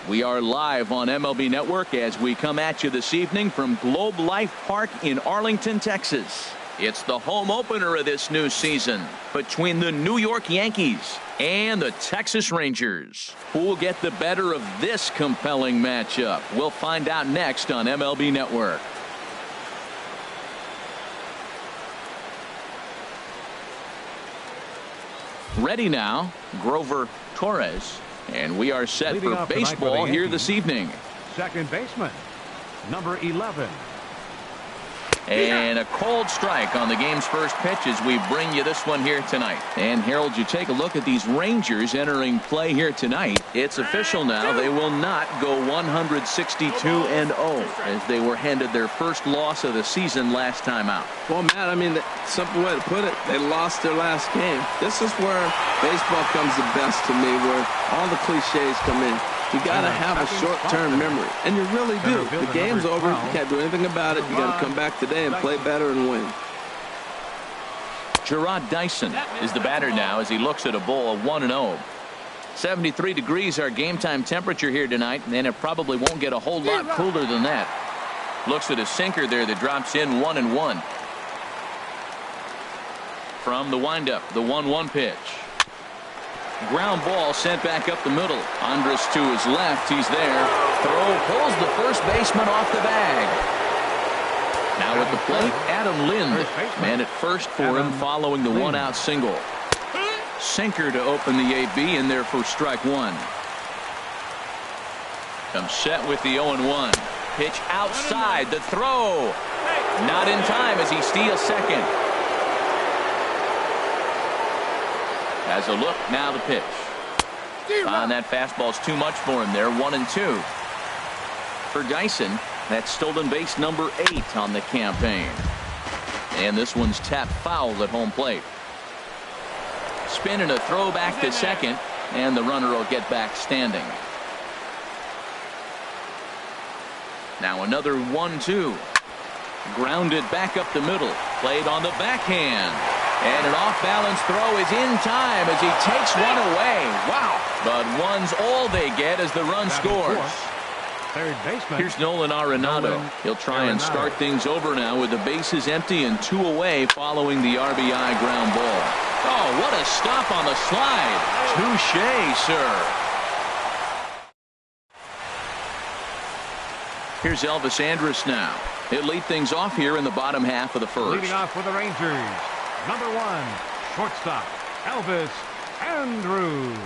We are live on MLB Network as we come at you this evening from Globe Life Park in Arlington, Texas. It's the home opener of this new season between the New York Yankees and the Texas Rangers. Who will get the better of this compelling matchup? We'll find out next on MLB Network. Ready now, Grover Torres. And we are set for baseball here this evening. Second baseman, number 11. And a cold strike on the game's first pitch as we bring you this one here tonight. And Harold, you take a look at these Rangers entering play here tonight. It's official now. They will not go 162-0 as they were handed their first loss of the season last time out. Well, Matt, I mean, the simple way to put it, they lost their last game. This is where baseball comes the best to me, where all the cliches come in. You got to have a short-term memory, and you really do. The game's over. You can't do anything about it. You got to come back today and play better and win. Gerard Dyson is the batter now as he looks at a ball of 1-0. 73 degrees our game time temperature here tonight, and it probably won't get a whole lot cooler than that. Looks at a sinker there that drops in 1-1. From the windup, the 1-1 pitch. Ground ball sent back up the middle. Andrus to his left. He's there. Throw pulls the first baseman off the bag. Now at the plate, Adam Lind. Man at first for him following the one-out single. Sinker to open the AB in there for strike one. Comes set with the 0-1. Pitch outside. The throw. Not in time as he steals second. Has a look, now the pitch. And that fastball's too much for him there, 1-2. For Dyson, that's stolen base number 8 on the campaign. And this one's tapped foul at home plate. Spin and a throw back to second, and the runner will get back standing. Now another 1-2. Grounded back up the middle, played on the backhand. And an off-balance throw is in time as he takes one away. Wow. But one's all they get as the run scores. Third baseman. Here's Nolan Arenado. He'll try and start things over now with the bases empty and 2 away following the RBI ground ball. Oh, what a stop on the slide. Touché, sir. Here's Elvis Andrus now. He'll lead things off here in the bottom half of the first. Leading off for the Rangers, number 1, shortstop, Elvis Andrus.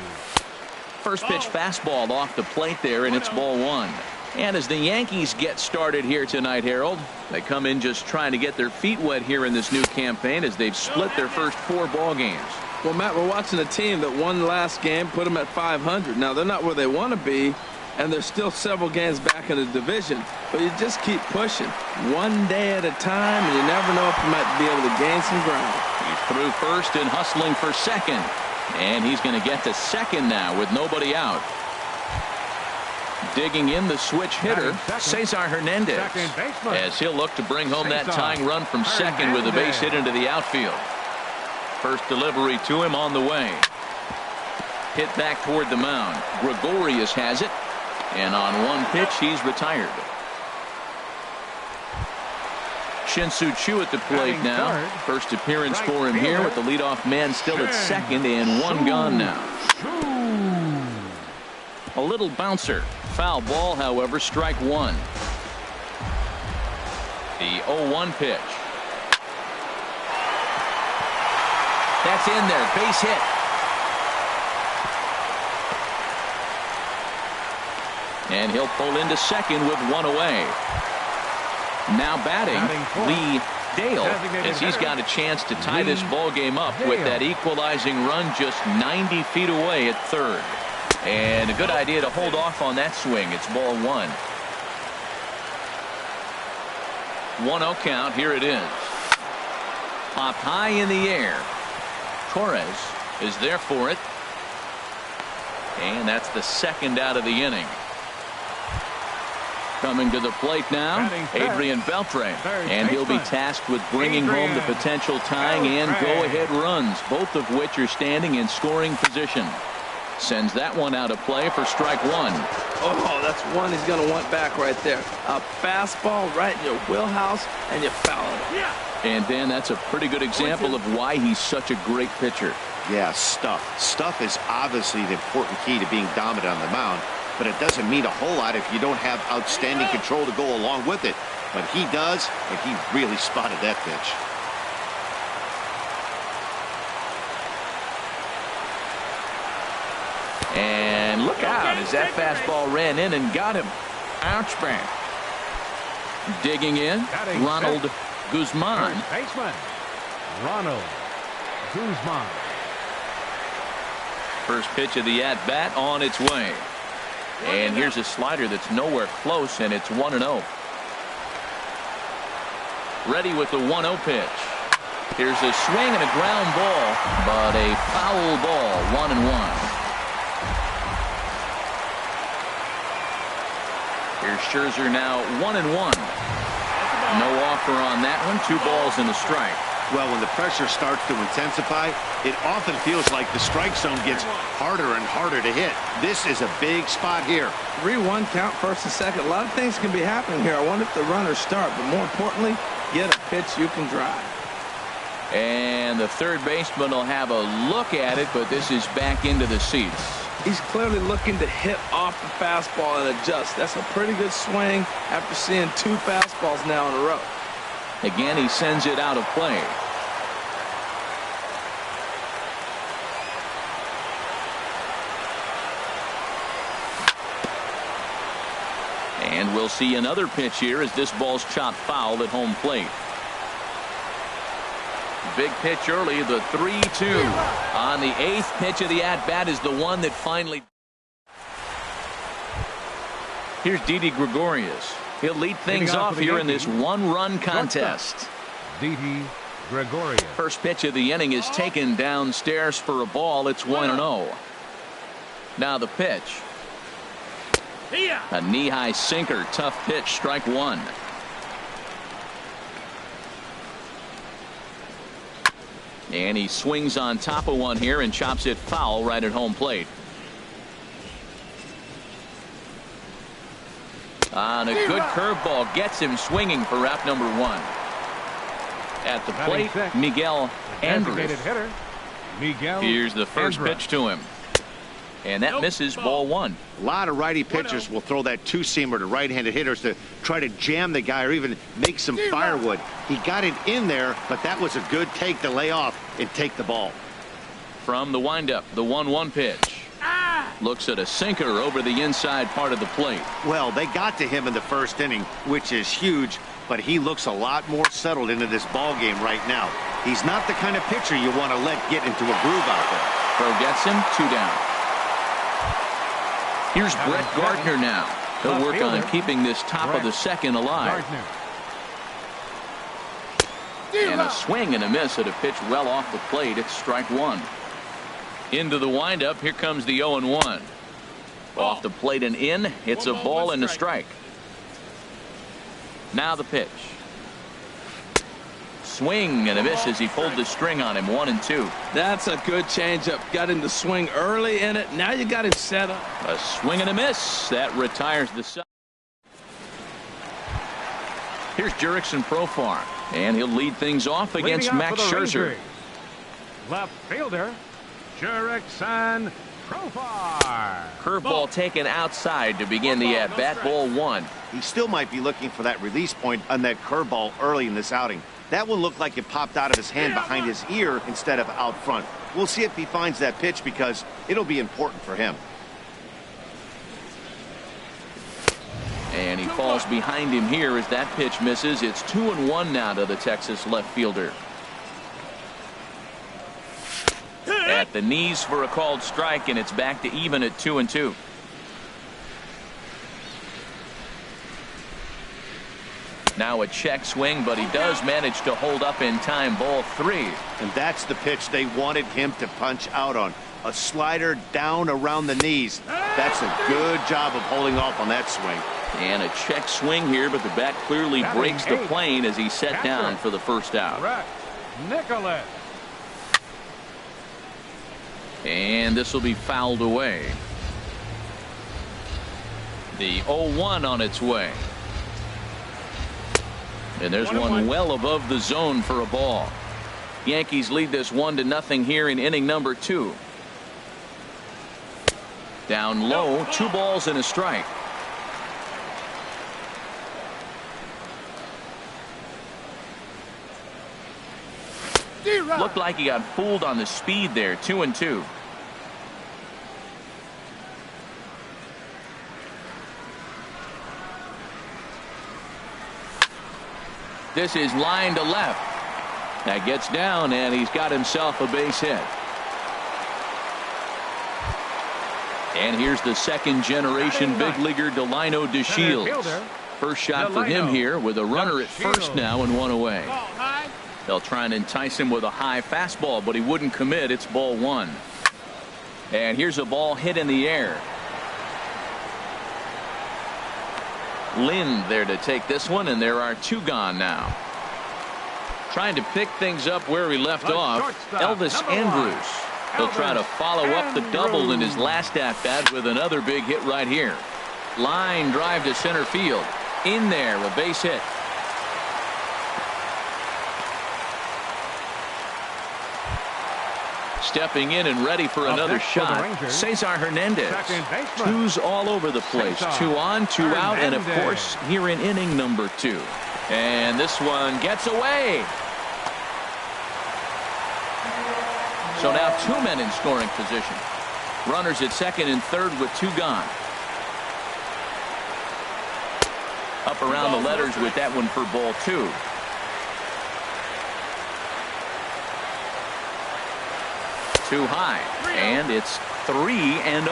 First pitch fastball off the plate there, and it's ball 1. And as the Yankees get started here tonight, Harold, they come in just trying to get their feet wet here in this new campaign as they've split their first 4 ball games. Well, Matt, we're watching a team that won last game, put them at 500. Now, they're not where they want to be, and there's still several games back in the division, but you just keep pushing one day at a time, and you never know if you might be able to gain some ground. He's through first and hustling for second, and he's going to get to second now with nobody out. Digging in the switch hitter, Cesar Hernandez, as he'll look to bring home that tying run from second with a base hit into the outfield. First delivery to him on the way. Hit back toward the mound. Gregorius has it. And on one pitch, he's retired. Shin-Soo Choo at the plate now. First appearance for him here with the leadoff man still at second and 1 gone now. A little bouncer. Foul ball, however, strike 1. The 0-1 pitch. That's in there. Base hit. And he'll pull into second with 1 away. Now batting, Lee Dale, as he's got a chance to tie this ball game up with that equalizing run just 90 feet away at third. And a good idea to hold off on that swing. It's ball 1. 1-0 count. Here it is. Popped high in the air. Torres is there for it. And that's the second out of the inning. Coming to the plate now, Adrian Beltre, and he'll be tasked with bringing home the potential tying and go-ahead runs, both of which are standing in scoring position. Sends that one out of play for strike one. Oh, that's one he's going to want back right there. A fastball right in your wheelhouse, and you foul it. And then that's a pretty good example of why he's such a great pitcher. Yeah, stuff. Stuff is obviously the important key to being dominant on the mound, but it doesn't mean a whole lot if you don't have outstanding control to go along with it. But he does, and he really spotted that pitch. And look out as that fastball ran in and got him. Ouch bang. Digging in, Ronald Guzman. Baseman Ronald Guzman. First pitch of the at-bat on its way. And here's a slider that's nowhere close, and it's 1-0. Ready with the 1-0 pitch. Here's a swing and a ground ball, but a foul ball, 1-1. Here's Scherzer now 1-1. No offer on that one. 2 balls and a strike. Well, when the pressure starts to intensify, it often feels like the strike zone gets harder and harder to hit. This is a big spot here. 3-1 count, first and second. A lot of things can be happening here. I wonder if the runners start, but more importantly, get a pitch you can drive. And the third baseman will have a look at it, but this is back into the seats. He's clearly looking to hit off the fastball and adjust. That's a pretty good swing after seeing 2 fastballs now in a row. Again, he sends it out of play. And we'll see another pitch here as this ball's chopped foul at home plate. Big pitch early, the 3-2. On the 8th pitch of the at-bat is the one that finally... Here's Didi Gregorius. He'll lead things off here in this 1-run contest. Didi Gregorius. First pitch of the inning is taken downstairs for a ball. It's 1-0. Now the pitch. A knee-high sinker. Tough pitch. Strike one. And he swings on top of one here and chops it foul right at home plate. On a good curveball, gets him swinging for out number 1. At the plate, Miguel Andres. Here's the first pitch to him. And that misses, ball 1. A lot of righty pitchers will throw that two-seamer to right-handed hitters to try to jam the guy or even make some firewood. He got it in there, but that was a good take to lay off and take the ball. From the windup, the 1-1 pitch. Looks at a sinker over the inside part of the plate. Well, they got to him in the first inning, which is huge, but he looks a lot more settled into this ball game right now. He's not the kind of pitcher you want to let get into a groove out there. Throw gets him, 2 down. Here's Brett Gardner now. He'll work on keeping this top of the second alive. And a swing and a miss at a pitch well off the plate. It's strike 1. Into the windup. Here comes the 0-1. Off the plate and in. It's a ball and a strike. Now the pitch. Swing and a miss as he pulled the string on him. 1-2. That's a good changeup. Got him to swing early in it. Now you got him set up. A swing and a miss. That retires the side. Here's Jurickson Profar. And he'll lead things off against Max Scherzer. Left fielder, Jurickson Profar. Curveball taken outside to begin the at-bat. Ball 1. He still might be looking for that release point on that curveball early in this outing. That one looked like it popped out of his hand behind his ear instead of out front. We'll see if he finds that pitch because it'll be important for him. And he falls behind him here as that pitch misses. It's 2-1 now to the Texas left fielder. At the knees for a called strike, and it's back to even at 2-2. Now a check swing, but he does manage to hold up in time. Ball 3. And that's the pitch they wanted him to punch out on. A slider down around the knees. That's a good job of holding off on that swing. And a check swing here, but the bat clearly breaks the plane as he's set down for the first out. Nicholas. And this will be fouled away. The 0-1 on its way. And there's one well above the zone for a ball. Yankees lead this 1-0 here in inning number 2. Down low, 2 balls and a strike. Looked like he got fooled on the speed there. 2-2. This is line to left. That gets down, and he's got himself a base hit. And here's the second generation big leaguer Delino DeShields. First shot for him here with a runner at first now and 1 away. They'll try and entice him with a high fastball, but he wouldn't commit. It's ball 1. And here's a ball hit in the air. Lynn there to take this one, and there are 2 gone now. Trying to pick things up where he left off, Elvis Andrus. He'll try to follow up the double in his last at-bat with another big hit right here. Line drive to center field. In there, a base hit. Stepping in and ready for another shot, Cesar Hernandez. 2's all over the place. 2 on, 2 out, and of course here in inning number 2. And this one gets away. So now 2 men in scoring position. Runners at second and third with 2 gone. Up around the letters with that one for ball 2. Too high, and it's 3-0.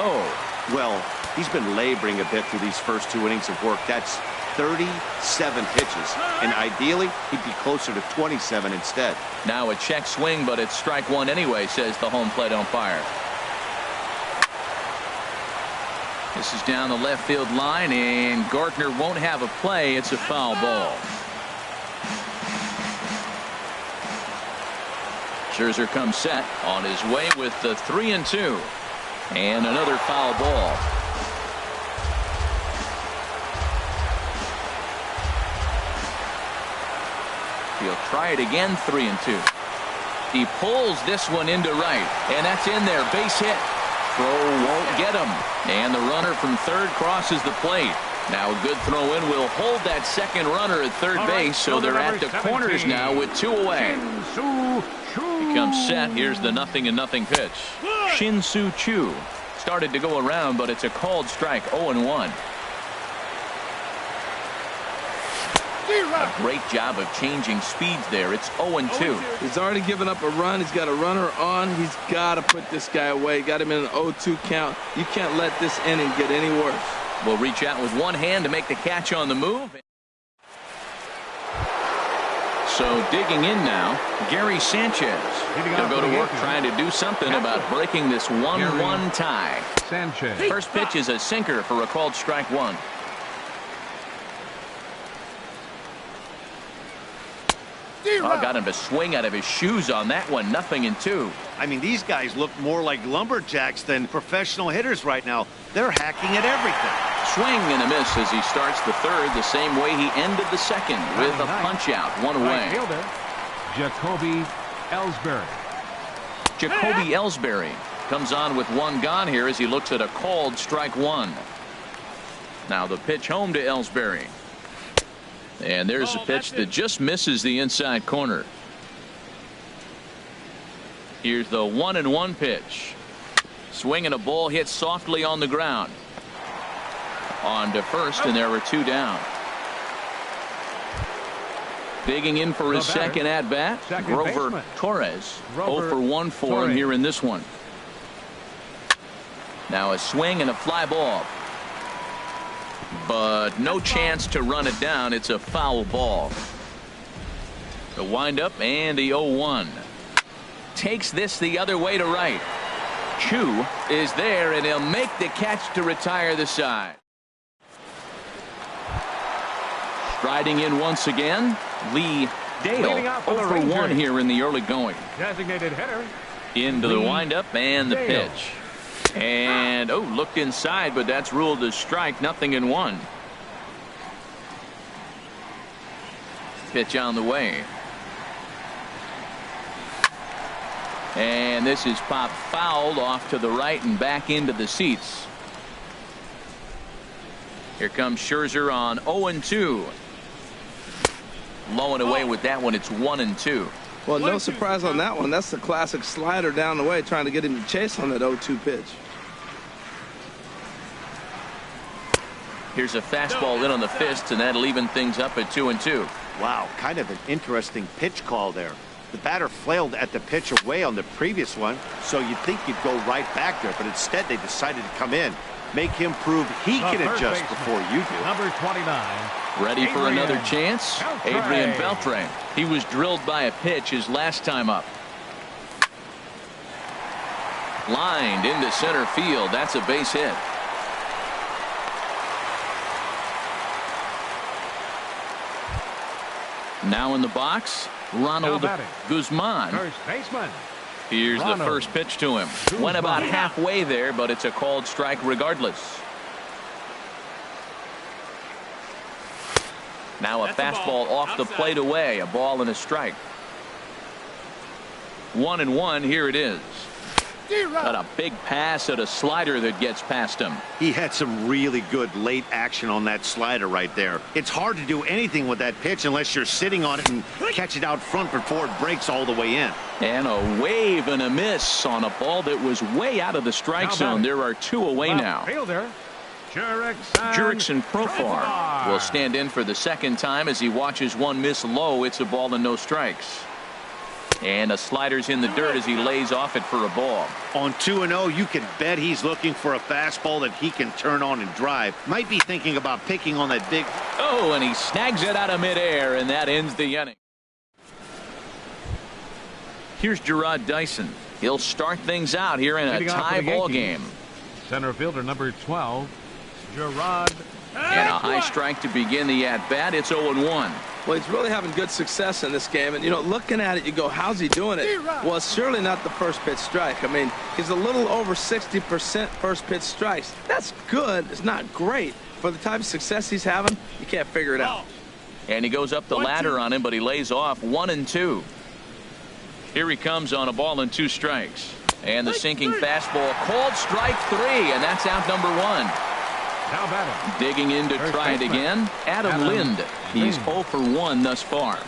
Well, he's been laboring a bit through these first 2 innings of work. That's 37 pitches, and ideally he'd be closer to 27 instead. Now a check swing, but it's strike 1 anyway, says the home plate umpire. This is down the left field line, and Gartner won't have a play. It's a foul ball. Scherzer comes set on his way with the 3-2. And another foul ball. He'll try it again. 3-2. He pulls this one into right, and that's in there. Base hit. Throw won't get him, and the runner from third crosses the plate. Now a good throw in will hold that second runner at third base, so they're at the corners now with 2 away. He comes set. Here's the 0-0 pitch. Shin-Soo Choo started to go around, but it's a called strike. 0-1. A great job of changing speeds there. It's 0-2. He's already given up a run. He's got a runner on. He's got to put this guy away. Got him in an 0-2 count. You can't let this inning get any worse. Will reach out with one hand to make the catch on the move. So digging in now, Gary Sanchez. He'll go to work trying to do something about breaking this 1-1 tie. Sanchez. First pitch is a sinker for a called strike 1. Oh, got him to swing out of his shoes on that one. 0-2. I mean, these guys look more like lumberjacks than professional hitters right now. They're hacking at everything. Swing and a miss as he starts the third the same way he ended the second with a punch out. 1 away. Jacoby Ellsbury. Jacoby Ellsbury comes on with 1 gone here as he looks at a called strike 1. Now the pitch home to Ellsbury. And there's a pitch that just misses the inside corner. Here's the 1-1 pitch. Swing and a ball hit softly on the ground. On to first, and there were 2 down. Digging in for his second at bat, Grover Torres. 0 for 1 for him here in this one. Now a swing and a fly ball. But no chance to run it down. It's a foul ball. The windup and the 0-1. Takes this the other way to right. Chu is there, and he'll make the catch to retire the side. Striding in once again, Lee Dale. 0 for 1 here in the early going. Designated hitter, Into the windup and the pitch. And, oh, looked inside, but that's ruled as strike. 0-1. Pitch on the way. And this is popped fouled off to the right and back into the seats. Here comes Scherzer on 0-2. Low and away with that one. It's 1-2. Well, no surprise on that one. That's the classic slider down the way, trying to get him to chase on that 0-2 pitch. Here's a fastball in on the fist, and that'll even things up at 2-2. Wow, kind of an interesting pitch call there. The batter flailed at the pitch away on the previous one, so you'd think you'd go right back there, but instead they decided to come in. Make him prove he can adjust before you do. Number 29. Ready for Adrian another chance? Beltre. Adrian Beltre. He was drilled by a pitch his last time up. Lined into center field. That's a base hit. Now in the box, Ronald Guzman. First baseman. Here's Ronald the first pitch to him. Guzman. Went about halfway there, but it's a called strike regardless. Now a fastball off the plate away. A ball and a strike. 1-1. Here it is. Got a big pass at a slider that gets past him. He had some really good late action on that slider right there. It's hard to do anything with that pitch unless you're sitting on it and catch it out front before it breaks all the way in. And a wave and a miss on a ball that was way out of the strike zone. There are two away now. Fielder. Jurickson Profar will stand in for the second time as he watches one miss low. It's a ball and no strikes. And a slider's in the dirt as he lays off it for a ball. On 2-0, you can bet he's looking for a fastball that he can turn on and drive. Might be thinking about picking on that big. Oh, and he snags it out of midair, and that ends the inning. Here's Gerard Dyson. He'll start things out here in a tie ball game. Center fielder number 12, Gerard. And a high strike to begin the at-bat. It's 0-1. Well, he's really having good success in this game. And, you know, looking at it, you go, how's he doing it? Well, it's surely not the first pitch strike. I mean, he's a little over 60% first pitch strikes. That's good. It's not great. For the type of success he's having, you can't figure it out. And he goes up the ladder on him, but he lays off 1-2. Here he comes on a ball and 2 strikes. And the sinking fastball called strike 3, and that's out number 1. Now batting. Digging in to try it again. Adam Lind. He's 0 for 1 thus far.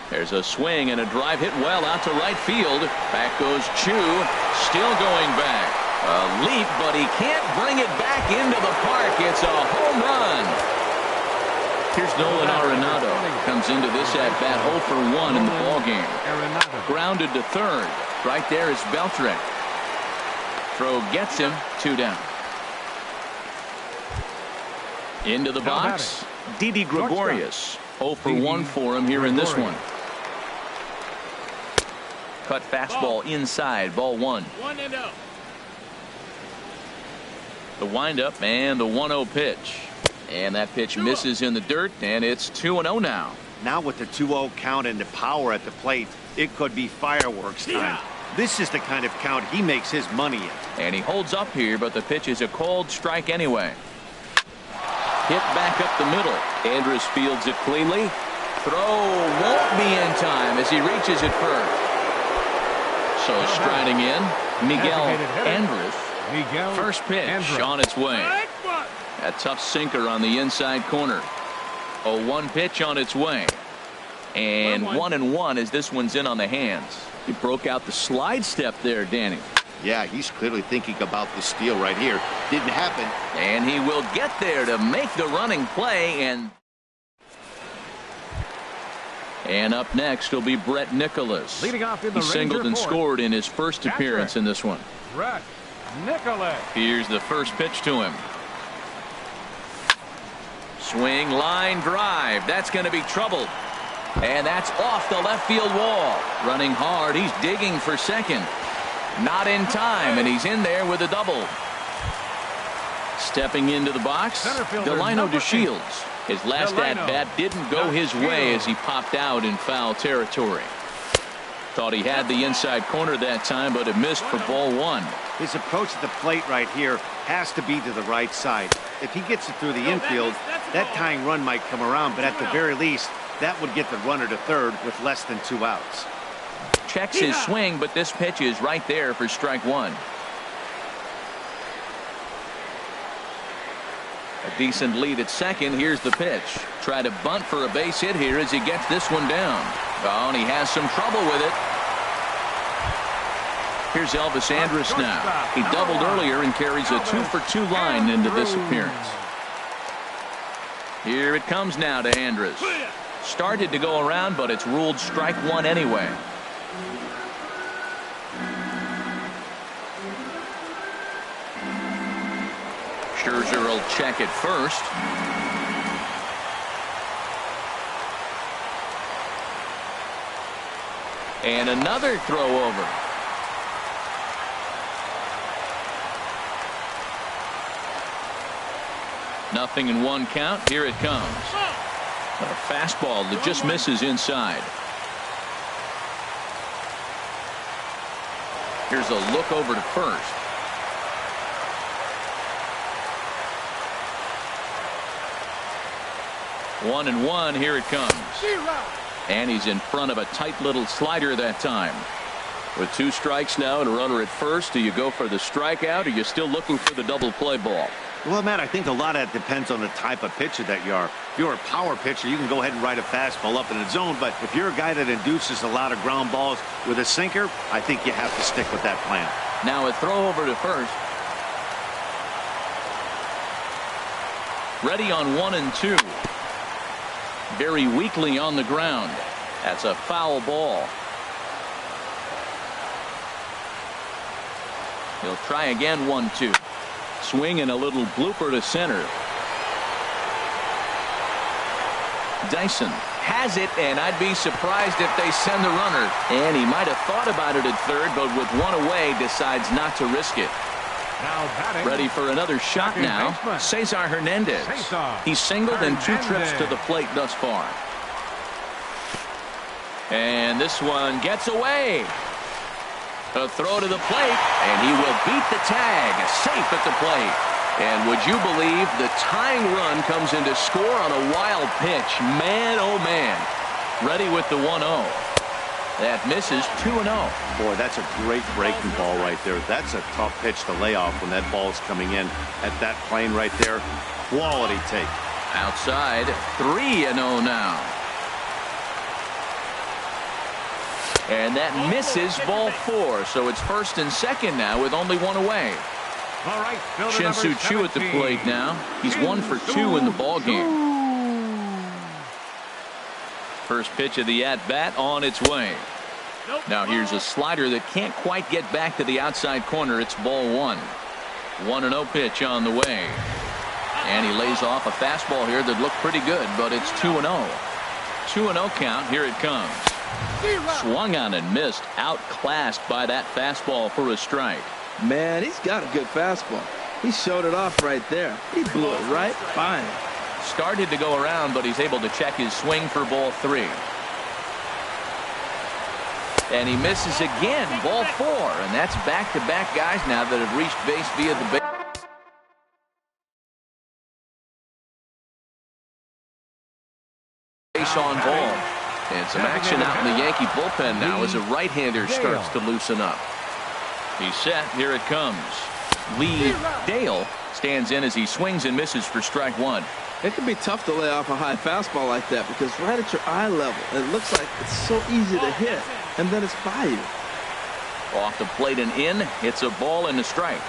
There's a swing and a drive hit well out to right field. Back goes Chu. Still going back. A leap, but he can't bring it back into the park. It's a home run. Here's Nolan Arenado. Comes into this at bat 0 for 1 in the ballgame. Grounded to third. Right there is Beltre. Throw gets him. 2 down. Into the box, Didi Gregorius. 0 for 1 for him here in this one. Cut fastball inside, ball 1. 1-0. The windup and the 1-0 pitch. And that pitch misses in the dirt, and it's 2-0 now. Now with the 2-0 count and the power at the plate, it could be fireworks time. This is the kind of count he makes his money in. And he holds up here, but the pitch is a called strike anyway. Hit back up the middle. Andrus fields it cleanly. Throw won't be in time as he reaches it first. So striding in, Miguel Andrus. First pitch on its way. A tough sinker on the inside corner. A 1 pitch on its way. And 1-1 as this one's in on the hands. He broke out the slide step there, Danny. Yeah, he's clearly thinking about the steal right here. Didn't happen. And he will get there to make the running play. And up next will be Brett Nicholas. Leading off in the he singled Ranger and fourth. scored in his first appearance in this one. Brett Nicholas. Here's the first pitch to him. Swing, line, drive. That's going to be trouble. And that's off the left field wall. Running hard. He's digging for second. Not in time, and he's in there with a double. Stepping into the box, Delino DeShields. His last at-bat didn't go his way as he popped out in foul territory. Thought he had the inside corner that time, but it missed for ball one. His approach at the plate right here has to be to the right side. If he gets it through the infield, that tying run might come around, but at the very least, that would get the runner to third with less than 2 outs. Checks his swing, but this pitch is right there for strike one. A decent lead at second. Here's the pitch. Try to bunt for a base hit here as he gets this one down. Oh, and he has some trouble with it. Here's Elvis Andrus now. He doubled earlier and carries a 2-for-2 line into this appearance. Here it comes now to Andrus. Started to go around, but it's ruled strike one anyway. Scherzer will check it first. And another throw over. Nothing in 1 count. Here it comes. A fastball that just misses inside. Here's a look over to first. One and one. Here it comes. And he's in front of a tight little slider that time. With 2 strikes now and a runner at first, do you go for the strikeout or are you still looking for the double play ball? Well, Matt, I think a lot of that depends on the type of pitcher that you are. If you're a power pitcher, you can go ahead and ride a fastball up in the zone. But if you're a guy that induces a lot of ground balls with a sinker, I think you have to stick with that plan. Now a throw over to first. Ready on 1 and 2. Very weakly on the ground. That's a foul ball. He'll try again. 1-2. Swing and a little blooper to center. Dyson has it, and I'd be surprised if they send the runner. And he might have thought about it at third, but with 1 away, decides not to risk it. Now batting. Ready for another shot now. Cesar Hernandez. He's singled in 2 trips to the plate thus far. And this one gets away. A throw to the plate, and he will beat the tag. Safe at the plate. And would you believe the tying run comes in to score on a wild pitch? Man, oh man. Ready with the 1-0. That misses. 2-0. Boy, that's a great breaking ball right there. That's a tough pitch to lay off when that ball's coming in at that plane right there. Quality take. Outside. 3-0 now. And that misses. Ball 4. So it's first and second now with only 1 away. All right, Shin-Soo Choo at the plate now. He's 1 for 2 in the ball game. First pitch of the at-bat on its way. Now here's a slider that can't quite get back to the outside corner. It's ball 1. 1-0 pitch on the way. And he lays off a fastball here that looked pretty good, but it's 2-0. 2-0 count. Here it comes. Swung on and missed. Outclassed by that fastball for a strike. Man, he's got a good fastball. He showed it off right there. He blew it right by him. Started to go around, but he's able to check his swing for ball 3. And he misses again. Ball 4. And that's back-to-back guys now that have reached base via the base on ball. And some action out in the Yankee bullpen now as a right-hander starts to loosen up. He's set. Here it comes. Lee Dale stands in as he swings and misses for strike 1. It can be tough to lay off a high fastball like that because right at your eye level, it looks like it's so easy to hit, and then it's by you. Off the plate and in. It's a ball and a strike.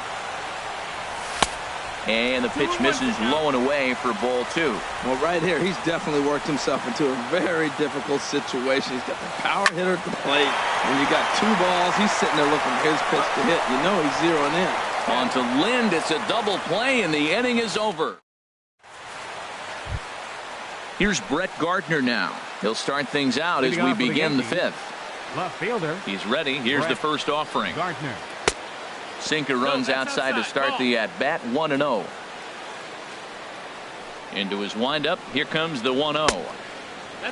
And the pitch misses low and away for ball 2. Well, right here, he's definitely worked himself into a very difficult situation. He's got the power hitter at the plate. When you got 2 balls, he's sitting there looking for his pitch to hit. You know he's zeroing in. On to Lind. It's a double play, and the inning is over. Here's Brett Gardner now. He'll start things out as we begin the 5th. Left fielder. He's ready. Here's the first offering. Gardner. Sinker runs outside to start the at-bat. 1-0. Into his windup. Here comes the 1-0.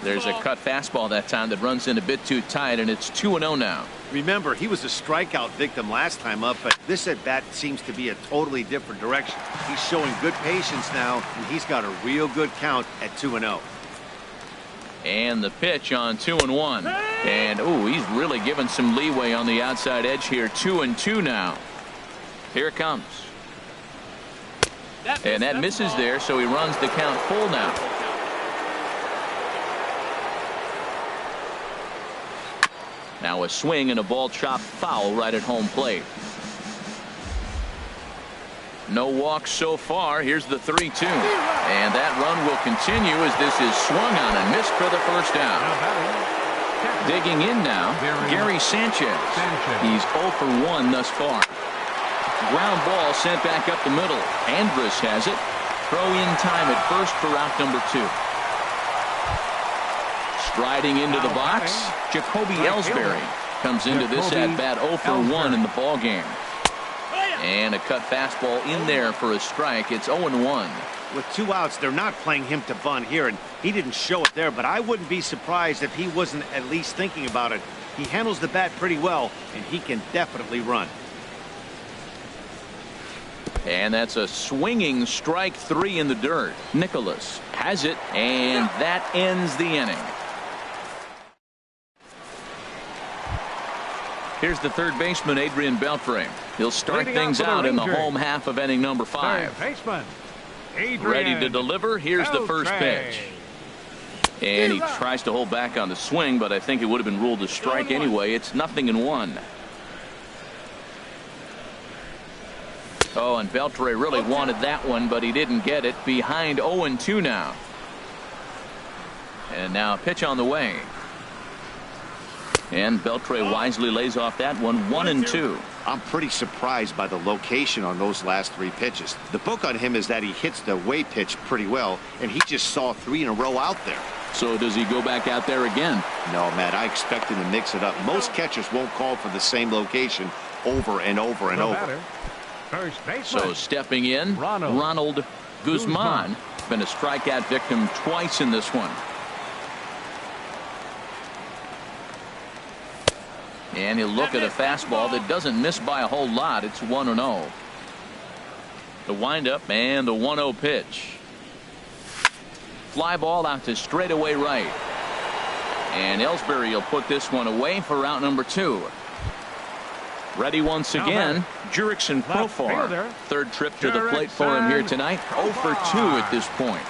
There's a cut fastball that time that runs in a bit too tight, and it's 2-0 now. Remember, he was a strikeout victim last time up, but this at-bat seems to be a totally different direction. He's showing good patience now, and he's got a real good count at 2-0. And the pitch on 2-1. And, ooh, he's really given some leeway on the outside edge here. 2-2 now. Here it comes. And that misses there, so he runs the count full now. Now a swing and a ball chopped foul right at home plate. No walks so far. Here's the 3-2. And that run will continue as this is swung on and missed for the first down. Digging in now, Gary Sanchez. He's 0 for 1 thus far. Ground ball sent back up the middle. Andrus has it. Throw in time at first for out number 2. Striding into the box, Jacoby Ellsbury comes into this at-bat 0 for 1 in the ball game. And a cut fastball in there for a strike. It's 0-1. With 2 outs, they're not playing him to bunt here, and he didn't show it there, but I wouldn't be surprised if he wasn't at least thinking about it. He handles the bat pretty well, and he can definitely run. And that's a swinging strike 3 in the dirt. Nicholas has it, and that ends the inning. Here's the third baseman, Adrian Beltre. He'll start things out in the home half of inning number 5. Baseman, Ready to deliver. Here's the first pitch. And he tries to hold back on the swing, but I think it would have been ruled a strike anyway. It's 0-1. Oh, and Beltre really wanted that one, but he didn't get it. Behind 0-2 now. And now a pitch on the way. And Beltre wisely lays off that one. 1-2. I'm pretty surprised by the location on those last 3 pitches. The book on him is that he hits the away pitch pretty well, and he just saw 3 in a row out there. So does he go back out there again? No, Matt, I expect him to mix it up. Most catchers won't call for the same location over and over and over. First baseman. So stepping in, Ronald Guzman. Been a strikeout victim twice in this one. And he'll look at a fastball that doesn't miss by a whole lot. It's 1-0. The windup and the 1-0 pitch. Fly ball out to straightaway right. And Ellsbury will put this one away for out number 2. Ready once again, Jurickson Profar. Third trip to the plate for him here tonight. 0 for 2 at this point.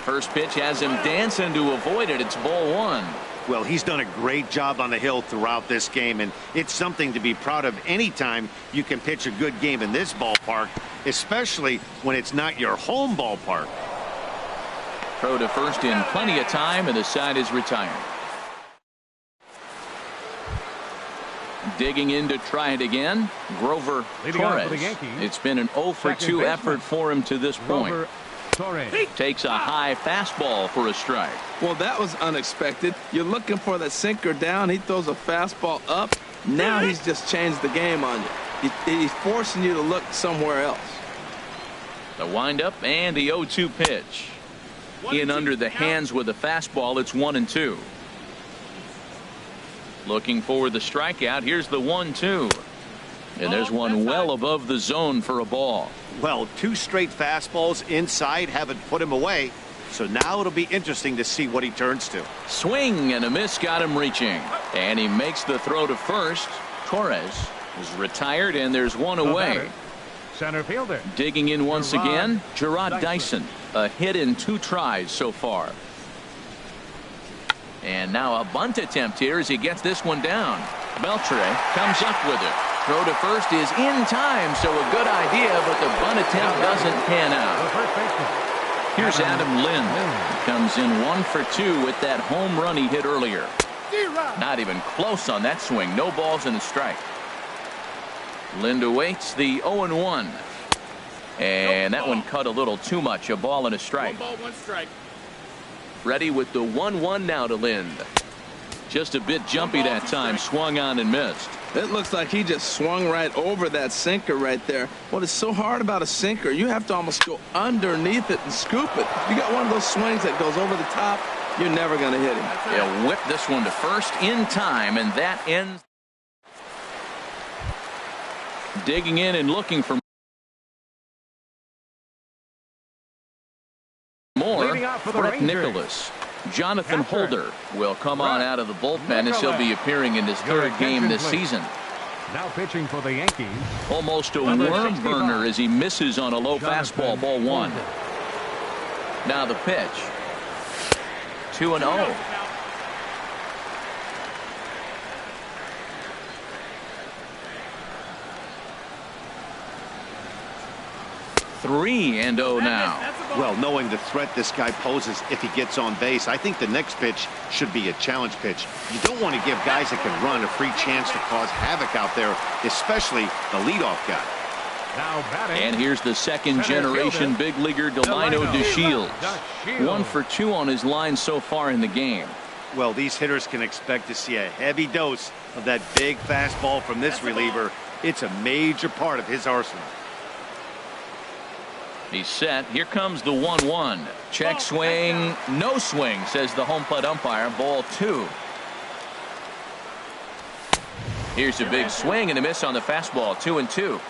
First pitch has him dancing to avoid it. It's ball 1. Well, he's done a great job on the hill throughout this game, and it's something to be proud of anytime you can pitch a good game in this ballpark, especially when it's not your home ballpark. Throw to first in plenty of time, and the side is retired. Digging in to try it again, Grover Torres. It's been an 0 for 2 effort for him to this point. Takes a high fastball for a strike. Well, that was unexpected. You're looking for the sinker down. He throws a fastball up. Now he's just changed the game on you. He's forcing you to look somewhere else. The windup and the 0-2 pitch. In under the hands with a fastball. It's 1-2. Looking for the strikeout. Here's the 1-2. And there's one well above the zone for a ball. Well, 2 straight fastballs inside haven't put him away. So now it'll be interesting to see what he turns to. Swing and a miss got him reaching. And he makes the throw to first. Torres is retired, and there's one away. Center fielder. Digging in once again, Gerard Dyson. A hit in 2 tries so far. And now a bunt attempt here as he gets this one down. Beltre comes up with it. Throw to first is in time, so a good idea, but the bunt attempt doesn't pan out. Here's Adam Lind. Comes in 1 for 2 with that home run he hit earlier. Not even close on that swing. No balls and a strike. Lind awaits the 0-1. And that one cut a little too much. A ball and a strike. 1 ball, 1 strike. Ready with the 1-1 now to Lind. Just a bit jumpy that time. Swung on and missed. It looks like he just swung right over that sinker right there. What is so hard about a sinker, you have to almost go underneath it and scoop it. You got one of those swings that goes over the top, You're never going to hit him. He'll whip this one to first in time, and that ends. Digging in and looking for more. Brett Nicholas. Jonathan Holder will come on out of the bullpen as he'll be appearing in his third game this season. Now pitching for the Yankees. Almost a worm burner as he misses on a low fastball, ball one. Now the pitch. 2-0. Three and 0 now. Well, knowing the threat this guy poses if he gets on base, I think the next pitch should be a challenge pitch. You don't want to give guys that can run a free chance to cause havoc out there, especially the leadoff guy. Now batting. And here's the second generation big leaguer Delino DeShields. 1 for 2 on his line so far in the game. Well, these hitters can expect to see a heavy dose of that big fastball from this reliever. It's a major part of his arsenal. He's set. Here comes the 1-1. Check swing. No swing, says the home plate umpire. Ball 2. Here's a big swing and a miss on the fastball. 2-2.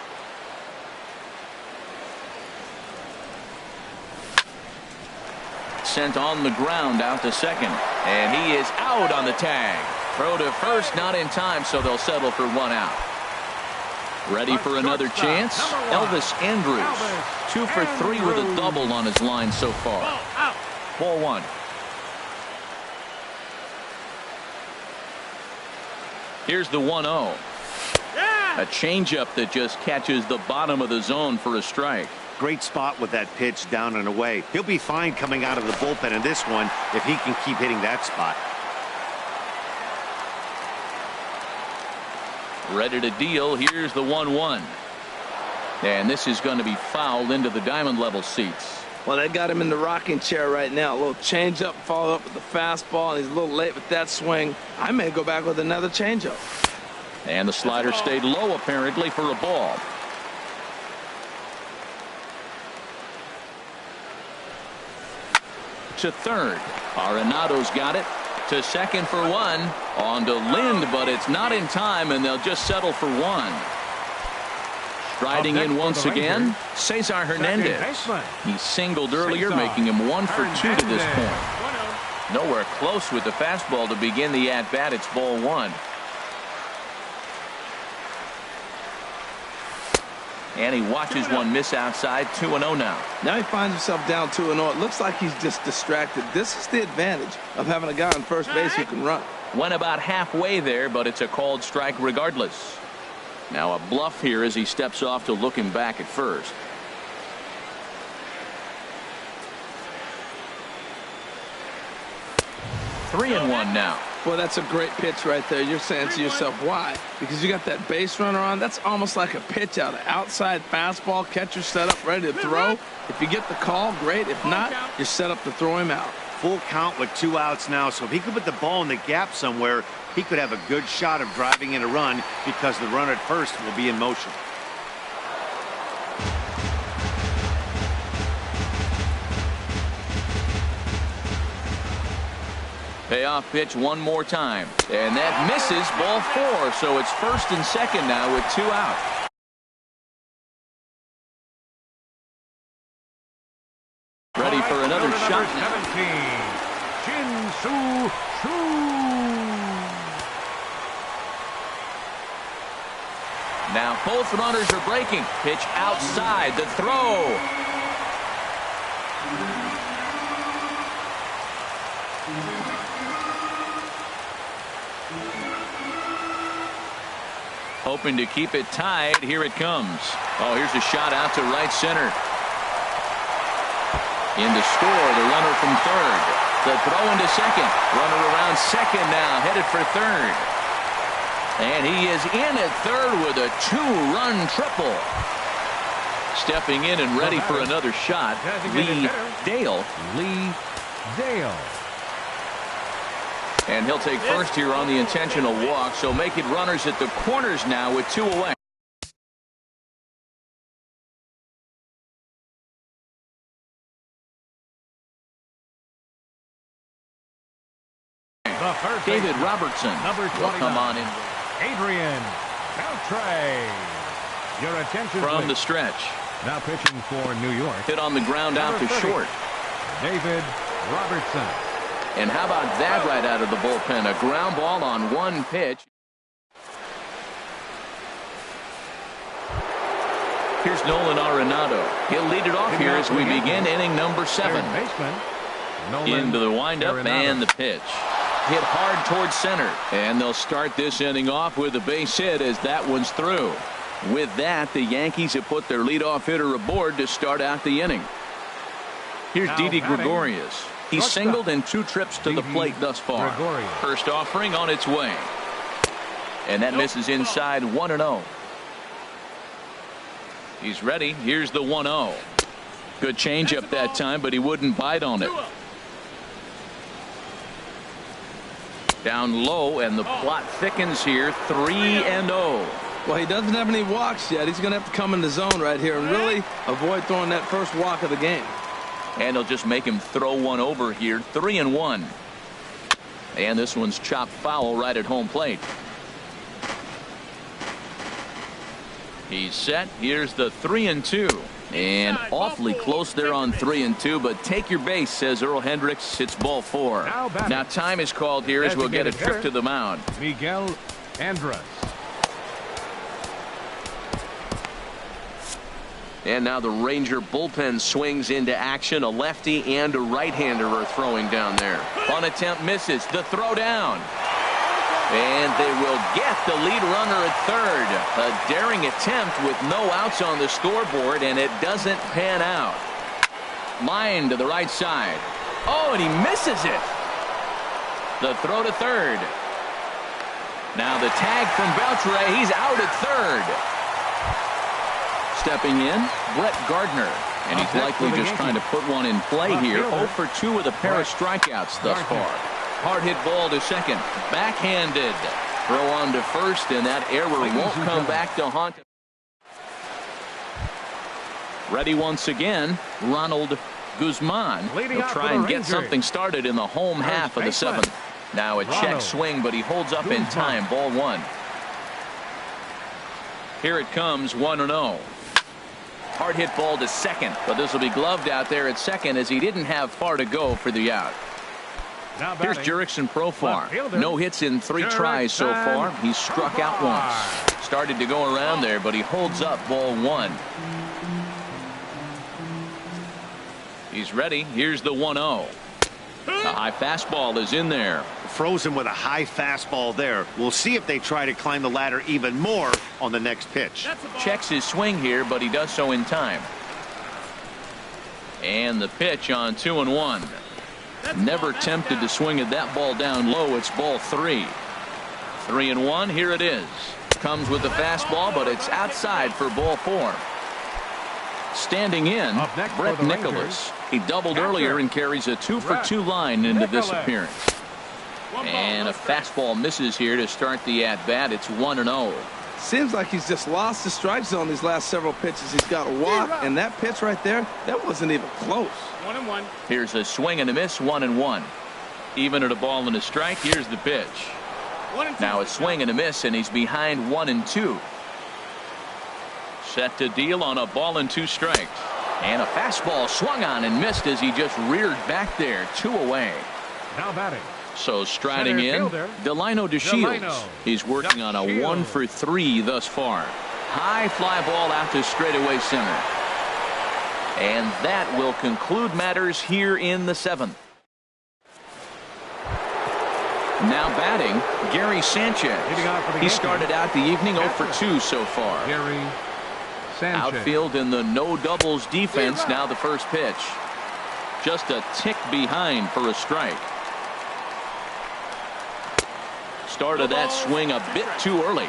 Sent on the ground out to second. And he is out on the tag. Throw to first, not in time, so they'll settle for 1 out. Ready for another chance? Elvis Andrus. 2 for 3 with a double on his line so far. Ball 1. Here's the 1-0. A changeup that just catches the bottom of the zone for a strike. Great spot with that pitch down and away. He'll be fine coming out of the bullpen in this one if he can keep hitting that spot. Ready to deal. Here's the 1-1. And this is going to be fouled into the diamond level seats. Well, they got him in the rocking chair right now. A little changeup, follow up with the fastball, and he's a little late with that swing. I may go back with another changeup. And the slider stayed low apparently for a ball. To third. Arenado's got it. To second for 1. On to Lind, but it's not in time, and they'll just settle for 1. Striding in once again, Cesar Hernandez. He singled earlier, making him 1 for 2 to this point. Nowhere close with the fastball to begin the at-bat. It's ball 1. And he watches one miss outside. 2-0 now. Now he finds himself down 2-0. It looks like he's just distracted. This is the advantage of having a guy on first base who can run. Went about halfway there, but it's a called strike regardless. Now a bluff here as he steps off to look him back at first. Three and 1 now. Boy, that's a great pitch right there. You're saying to yourself, why? Because you got that base runner on. That's almost like a pitch out. Outside fastball, catcher set up, ready to throw. If you get the call, great. If not, you're set up to throw him out. Full count with 2 outs now, so if he could put the ball in the gap somewhere, he could have a good shot of driving in a run because the runner at first will be in motion. Payoff pitch one more time, and that misses. Ball 4, so it's first and second now with 2 out. Ready for another shot now. 17, Shin-Soo Choo. Now both runners are breaking. Pitch outside. The throw. Hoping to keep it tied. Here it comes. Oh, here's a shot out to right center. In to score, the runner from third. The throw into second. Runner around second now, headed for third. And he is in at third with a 2-run triple. Stepping in and ready for another shot, Lee Dale. Lee Dale. And he'll take first here on the intentional walk, so make it runners at the corners now with 2 away. The third David baseman, Robertson number will 29, come on in Adrian Beltre. Your attention, from please. the stretch. Now pitching for New York, Hit on the ground out to Number 30, short. David Robertson. And how about that right out of the bullpen? A ground ball on one pitch. Here's Nolan Arenado. He'll lead it off here as we begin inning number 7. Third baseman, Nolan Into the windup Arenado. and the pitch. Hit hard towards center. And they'll start this inning off with a base hit as that one's through. With that, the Yankees have put their leadoff hitter aboard to start out the inning. Here's Now Didi batting, Gregorius. He's shortstop, singled in 2 trips to the Didi plate thus far. Gregorius. First offering on its way. And that misses inside 1-0. He's ready. Here's the 1-0. Good changeup that time, but he wouldn't bite on it. Down low, and the plot thickens here. 3-0. Well, he doesn't have any walks yet. He's going to have to come in the zone right here and really avoid throwing that first walk of the game. And they'll just make him throw one over here. 3-1. And this one's chopped foul right at home plate. He's set. Here's the 3-2. And awfully close there on 3-2, but take your base, says Earl Hendricks. It's ball 4. Now time is called here as we'll get a trip to the mound. Miguel Andres. And now the Ranger bullpen swings into action. A lefty and a right-hander are throwing down there. Bunt attempt misses. The throw down. And they will get the lead runner at third. A daring attempt with no outs on the scoreboard, and it doesn't pan out. Line to the right side. Oh, and he misses it. The throw to third. Now the tag from Beltre. He's out at third. Stepping in, Brett Gardner. And he's likely just trying to put one in play here. 0 for 2 with a pair of strikeouts thus far. Hard hit ball to second. Backhanded. Throw on to first, and that error won't come back to haunt him. Ready once again, Ronald Guzman. He'll try and get something started in the home half of the 7th. Now a check swing, but he holds up in time. Ball 1. Here it comes, 1-0. Hard hit ball to second, but this will be gloved out there at second as he didn't have far to go for the out. Here's Jurickson Profar. No hits in 3 tries so far. He's struck out once. Started to go around there, but he holds up. Ball 1. He's ready. Here's the 1-0. A high fastball is in there. Frozen with a high fastball there. We'll see if they try to climb the ladder even more on the next pitch. Checks his swing here, but he does so in time. And the pitch on 2-1. Never tempted to swing at that ball down low. It's ball 3. 3-1. Here it is. Comes with the fastball, but it's outside for ball 4. Standing in, Brett Nicholas. He doubled earlier and carries a 2 for 2 line into this appearance. And a fastball misses here to start the at-bat. It's 1-0. Seems like he's just lost the strike zone these last several pitches. He's got a walk, and that pitch right there, that wasn't even close. 1-1. Here's a swing and a miss, 1-1. Even at a ball and a strike, here's the pitch. 1-2. Now a swing and a miss, and he's behind 1-2. Set to deal on a ball and 2 strikes. And a fastball swung on and missed as he just reared back there. 2 away. Now batting. So striding in, fielder, Delino DeShields. Delino He's working on a 1 for 3 thus far. High fly ball out to straightaway center. And that will conclude matters here in the 7th. Now batting, Gary Sanchez. He started out the evening 0 for 2 so far. Gary Sanchez. Outfield in the no doubles defense. Now the first pitch. Just a tick behind for a strike. Started that swing a bit too early.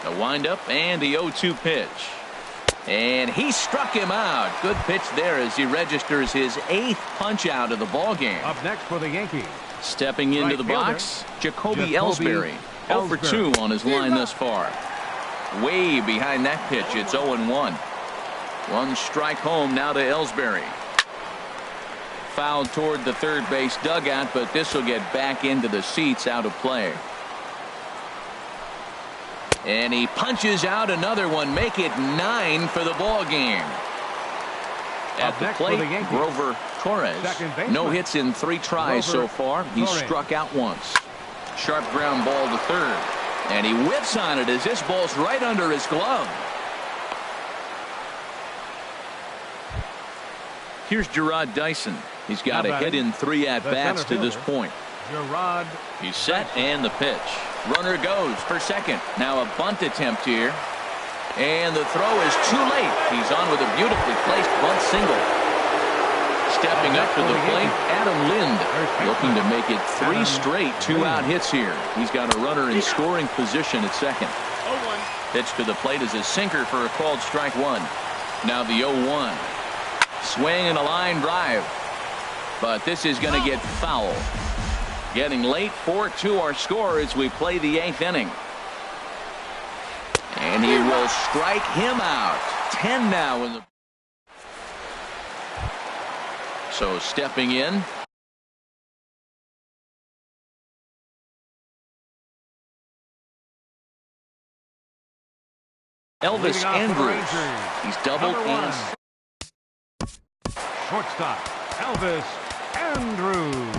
The windup and the 0-2 pitch. And he struck him out. Good pitch there as he registers his 8th punch out of the ball game. Up next for the Yankees. Stepping into the box, Jacoby Ellsbury. 0 for 2 on his line thus far. Way behind that pitch. It's 0-1. 1 strike home now to Ellsbury. fouled toward the third base dugout, but this will get back into the seats, out of play. And he punches out another one, make it 9 for the ball game. At the plate, Grover Torres. No hits in 3 tries so far. He struck out once. Sharp ground ball to third. And he whips on it as this ball's right under his glove. Here's Gerard Dyson. He's got a hit in 3 at-bats to this point. He's set and the pitch. Runner goes for second. Now a bunt attempt here. And the throw is too late. He's on with a beautifully placed bunt single. Stepping up to the plate, Adam Lind, looking to make it 3 straight 2-out hits here. He's got a runner in scoring position at second. Pitch to the plate is a sinker for a called strike 1. Now the 0-1. Swing and a line drive. But this is going to get foul. Getting late, 4-2 our score as we play the 8th inning. And he will strike him out. 10 now in the. So stepping in. Elvis Andrews. He's doubled in. Shortstop, Elvis Andrews.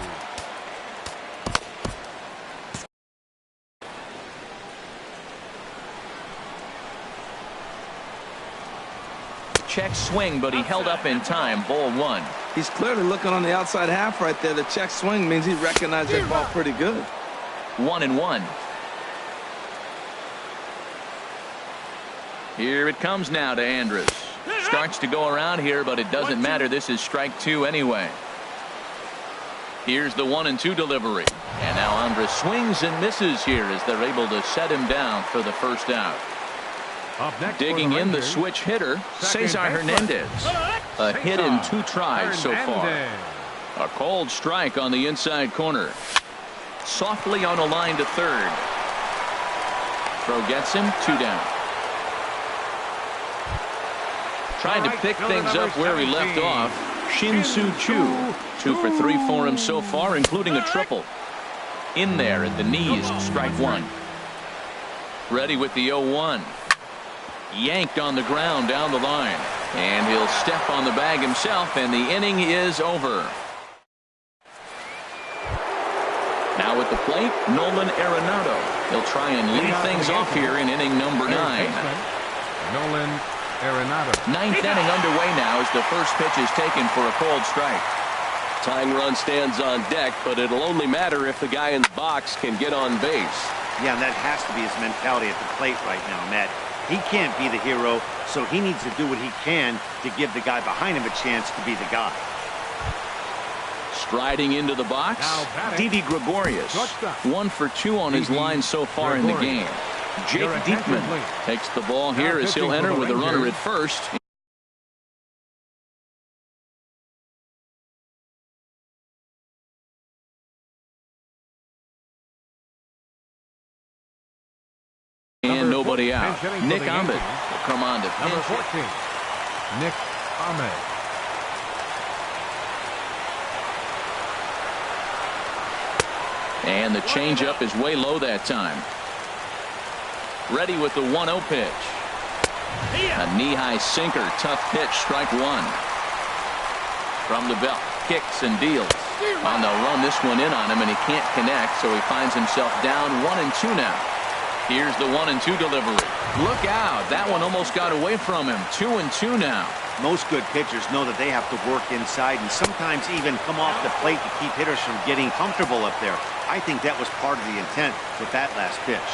Check swing, but he held up in time. Ball 1. He's clearly looking on the outside half right there. The check swing means he recognized that ball pretty good. 1-1. Here it comes now to Andrus. Starts to go around here, but it doesn't matter. This is strike 2 anyway. Here's the 1-2 delivery. And now Andrus swings and misses here as they're able to set him down for the first out. Digging in the switch hitter, Cesar Hernandez. A hit in 2 tries so far. A cold strike on the inside corner. Softly on a line to third. Throw gets him, 2 down. Trying to pick things up where he left off. Shin-Soo Choo. 2 for 3 for him so far, including a triple. In there at the knees, strike 1. Ready with the 0-1. Yanked on the ground down the line. And he'll step on the bag himself, and the inning is over. Now at the plate, Nolan Arenado. He'll try and lead things off here in inning number 9. Nolan Arenado. 9th inning underway now as the first pitch is taken for a cold strike. Tying run stands on deck, but it'll only matter if the guy in the box can get on base. Yeah, and that has to be his mentality at the plate right now, Matt. He can't be the hero, so he needs to do what he can to give the guy behind him a chance to be the guy. Striding into the box, Didi Gregorius. 1 for 2 on his line so far in the game. Jake Diekman takes the ball here as he'll enter with a runner at first. And nobody out. Nick Ahmed will come on to Number 14, Nick Ahmed. And the changeup is way low that time. Ready with the 1-0 pitch. A knee-high sinker, tough pitch, strike 1. From the belt, kicks and deals. On the run this one in on him, and he can't connect, so he finds himself down 1-2 now. Here's the 1-2 delivery. Look out, that one almost got away from him. 2-2 now. Most good pitchers know that they have to work inside and sometimes even come off the plate to keep hitters from getting comfortable up there. I think that was part of the intent with that last pitch.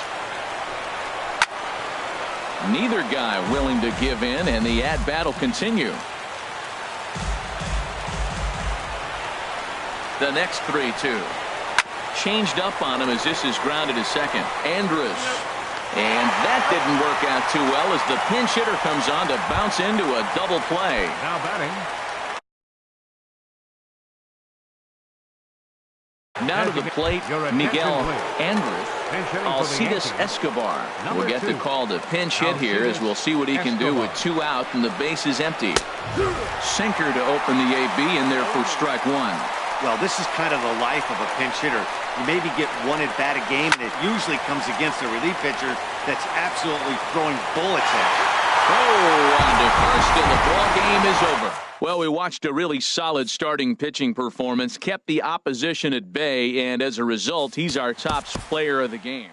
Neither guy willing to give in, and the at-bat will continue. The next 3-2. Changed up on him as this is grounded to second. Andrus. And that didn't work out too well as the pinch hitter comes on to bounce into a double play. Now batting. Now to the plate, Miguel Andrus. Pinch hitting for the Alcides Yankees. Escobar will Number get the 2. call to pinch hit here, as we'll see what he can do with 2 out and the bases empty. Sinker to open the AB, and there for strike 1. Well, this is kind of the life of a pinch hitter. You maybe get 1 at bat a game, and it usually comes against a relief pitcher that's absolutely throwing bullets at you. Oh, on to first, and the ball game is over. Well, we watched a really solid starting pitching performance, kept the opposition at bay, and as a result, he's our top player of the game.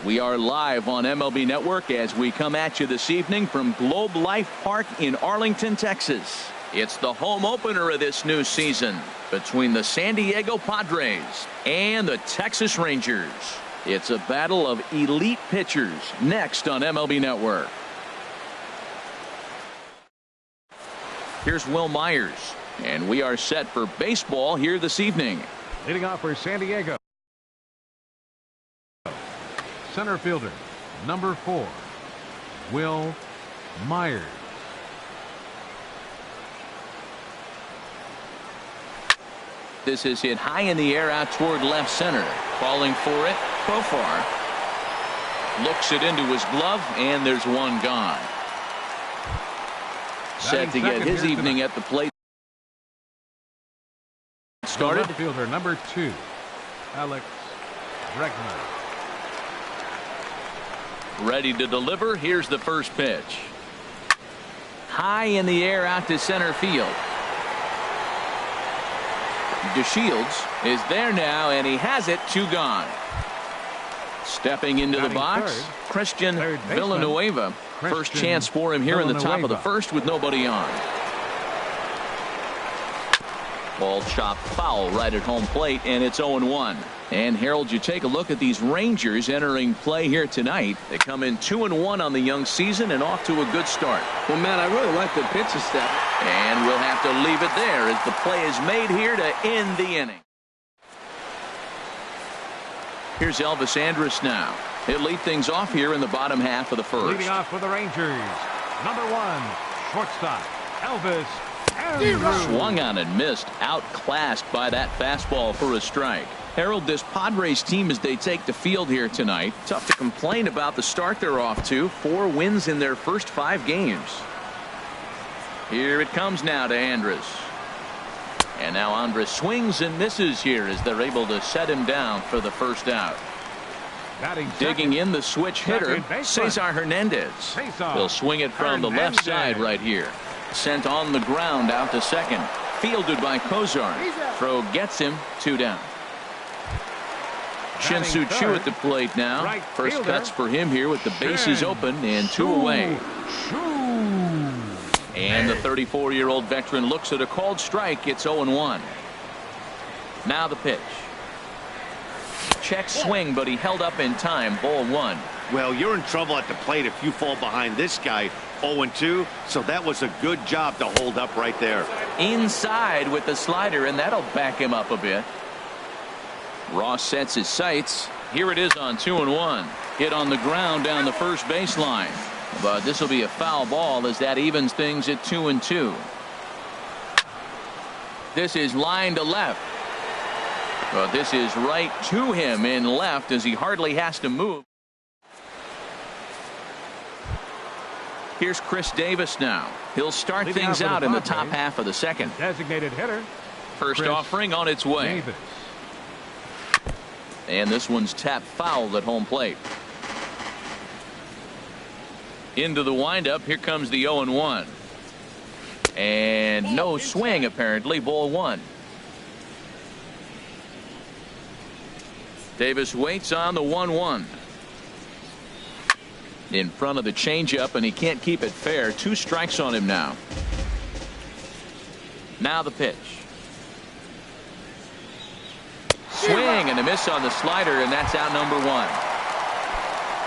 We are live on MLB Network as we come at you this evening from Globe Life Park in Arlington, Texas. It's the home opener of this new season between the San Diego Padres and the Texas Rangers. It's a battle of elite pitchers next on MLB Network. Here's Will Myers, and we are set for baseball here this evening. Leading off for San Diego, center fielder, number 4, Will Myers. This is hit high in the air out toward left center. Calling for it, Profar. Looks it into his glove, and there's one gone. Set to get his evening at the plate. Started. Left fielder, number 2, Alex Bregman. Ready to deliver. Here's the first pitch. High in the air out to center field. DeShields is there now, and he has it. 2 gone. Stepping into the box, Christian Villanueva. First chance for him here in the top of the first with nobody on. Ball chopped foul right at home plate, and it's 0-1. And Harold, you take a look at these Rangers entering play here tonight. They come in 2-1 on the young season and off to a good start. Well, man, I really like the pitcher step. And we'll have to leave it there as the play is made here to end the inning. Here's Elvis Andrus now. He'll lead things off here in the bottom half of the first. Leading off for the Rangers, number 1, shortstop, Elvis Andrus. Swung on and missed, outclassed by that fastball for a strike. Harold, this Padres team as they take the field here tonight, tough to complain about the start they're off to. 4 wins in their first 5 games. Here it comes now to Andrus. And now Andrus swings and misses here as they're able to set him down for the first out. Digging in the switch hitter, Cesar Hernandez. He'll swing it from the left side right here. Sent on the ground out to second. Fielded by Kozar. Throw gets him. 2 down. Shin-Soo Choo at the plate now. First cuts for him here with the bases open and 2 away. And the 34-year-old veteran looks at a called strike. It's 0-1. Now the pitch. Check swing, but he held up in time. Ball 1. Well, you're in trouble at the plate if you fall behind this guy. 0-2, so that was a good job to hold up right there. Inside with the slider, and that'll back him up a bit. Ross sets his sights. Here it is on 2-1. Hit on the ground down the first baseline. But this will be a foul ball as that evens things at 2-2. This is line to left. But this is right to him in left as he hardly has to move. Here's Chris Davis now. He'll start things out in the top half of the second. Designated hitter. First offering on its way. Davis. And this one's tapped foul at home plate. Into the windup. Here comes the 0-1. And no swing apparently. Ball 1. Davis waits on the 1-1. In front of the changeup, and he can't keep it fair. 2 strikes on him now. Now the pitch. Swing and a miss on the slider, and that's out number 1.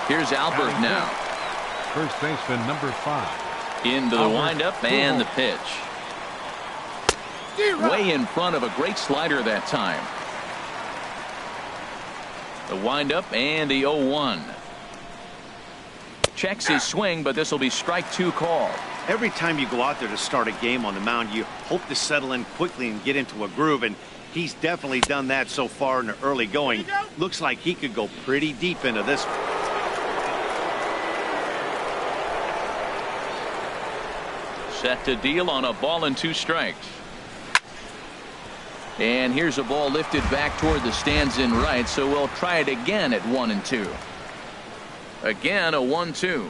Here's Albert now. First baseman number 5. Into the windup and the pitch. Way in front of a great slider that time. The windup and the 0-1. Checks his swing, but this will be strike 2 call. Every time you go out there to start a game on the mound, you hope to settle in quickly and get into a groove, and he's definitely done that so far in the early going. Looks like he could go pretty deep into this one. Set to deal on a ball and 2 strikes. And here's a ball lifted back toward the stands in right, so we'll try it again at 1-2. Again, a 1-2.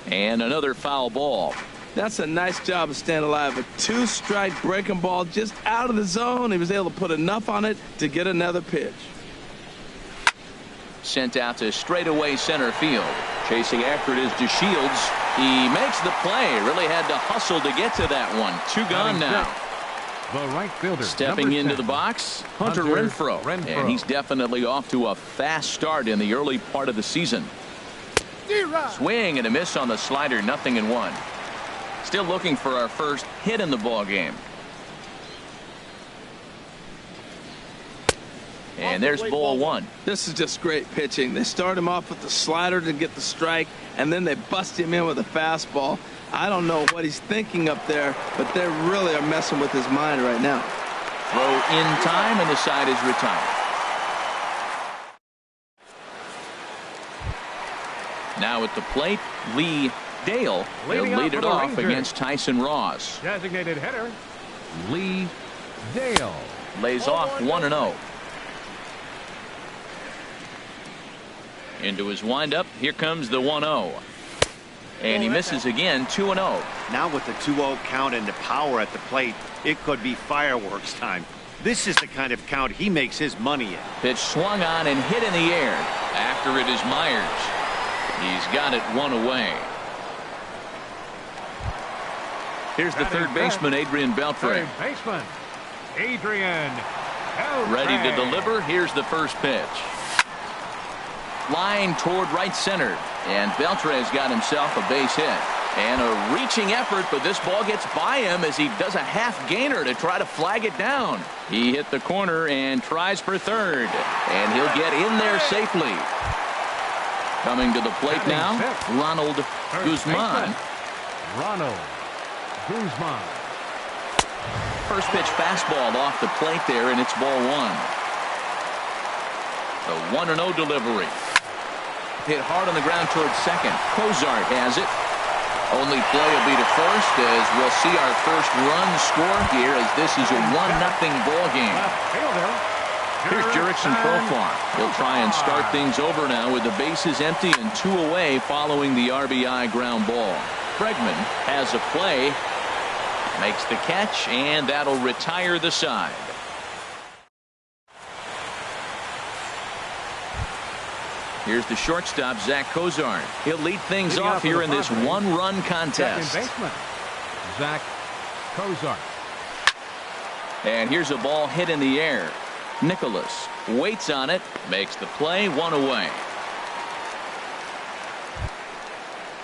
And another foul ball. That's a nice job of staying alive. A 2-strike breaking ball just out of the zone. He was able to put enough on it to get another pitch. sent out to straightaway center field. Chasing after it is DeShields. He makes the play. Really had to hustle to get to that one. 2 gone now. The right fielder. Stepping into the box, Hunter Renfroe. And he's definitely off to a fast start in the early part of the season. Swing and a miss on the slider, 0-1. Still looking for our first hit in the ball game. And there's ball 1. This is just great pitching. They start him off with the slider to get the strike, and then they bust him in with a fastball. I don't know what he's thinking up there, but they really are messing with his mind right now. Throw in time, and the side is retired. Now at the plate, Lee Dale will lead it off against Tyson Ross. Designated hitter, Lee Dale. Lays off 1-0. Into his windup. Here comes the 1-0. And he misses again, 2-0. Now with the 2-0 count and the power at the plate, it could be fireworks time. This is the kind of count he makes his money in. Pitch swung on and hit in the air. After it is Myers. He's got it 1 away. Here's the third baseman, Adrian Beltre. Third baseman, Adrian Beltre. Ready to deliver. Here's the first pitch. Line toward right center. And Beltre has got himself a base hit. And a reaching effort, but this ball gets by him as he does a half gainer to try to flag it down. He hit the corner and tries for third. And he'll get in there safely. Coming to the plate now, Ronald Guzman. Ronald Guzman. First pitch fastball off the plate there, and it's ball 1. The 1-0 delivery. Hit hard on the ground towards second. Cozart has it. Only play will be to first as we'll see our first run score here as this is a 1-0 ball game. Here's Jurickson Profar. He'll try and start things over now with the bases empty and 2 away following the RBI ground ball. Bregman has a play. Makes the catch, and that'll retire the side. Here's the shortstop, Zach Cozart. He'll lead things off here in this 1-run contest. Second baseman, Zach Cozart. And here's a ball hit in the air. Nicholas waits on it, makes the play, 1 away.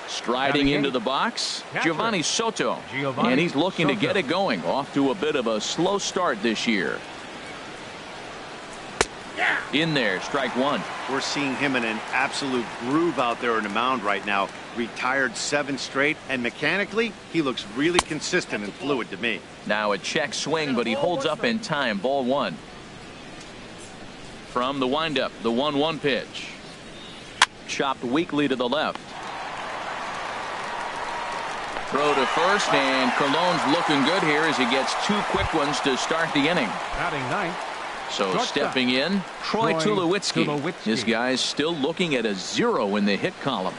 Striding into the box, Giovanni Soto. And he's looking to get it going. Off to a bit of a slow start this year. In there, strike 1. We're seeing him in an absolute groove out there on the mound right now. Retired 7 straight, and mechanically, he looks really consistent and fluid to me. Now a check swing, but he holds up in time. Ball 1. From the windup, the 1-1 pitch. Chopped weakly to the left. Throw to first, and Cologne's looking good here as he gets 2 quick ones to start the inning. Batting ninth. So stepping in, Troy Tulowitzki. This guy's still looking at a 0 in the hit column.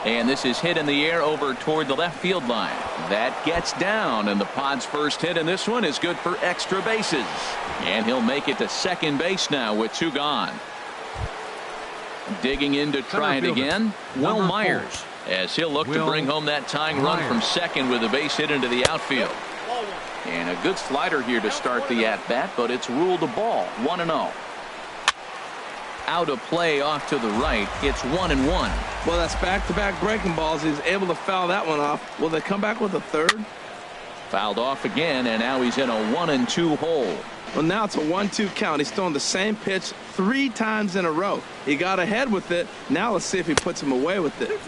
And this is hit in the air over toward the left field line. That gets down, and the Pod's first hit in this one is good for extra bases. And he'll make it to second base now with 2 gone. Digging in to try it again, Will Myers, as he'll look to bring home that tying run from second with a base hit into the outfield. And a good slider here to start the at-bat, but it's ruled a ball. 1-0. Out of play off to the right. It's 1-1. Well, that's back-to-back breaking balls. He's able to foul that one off. Will they come back with a third? Fouled off again, and now he's in a 1-2 hole. Well, now it's a 1-2 count. He's throwing the same pitch 3 times in a row. He got ahead with it. Now let's see if he puts him away with it.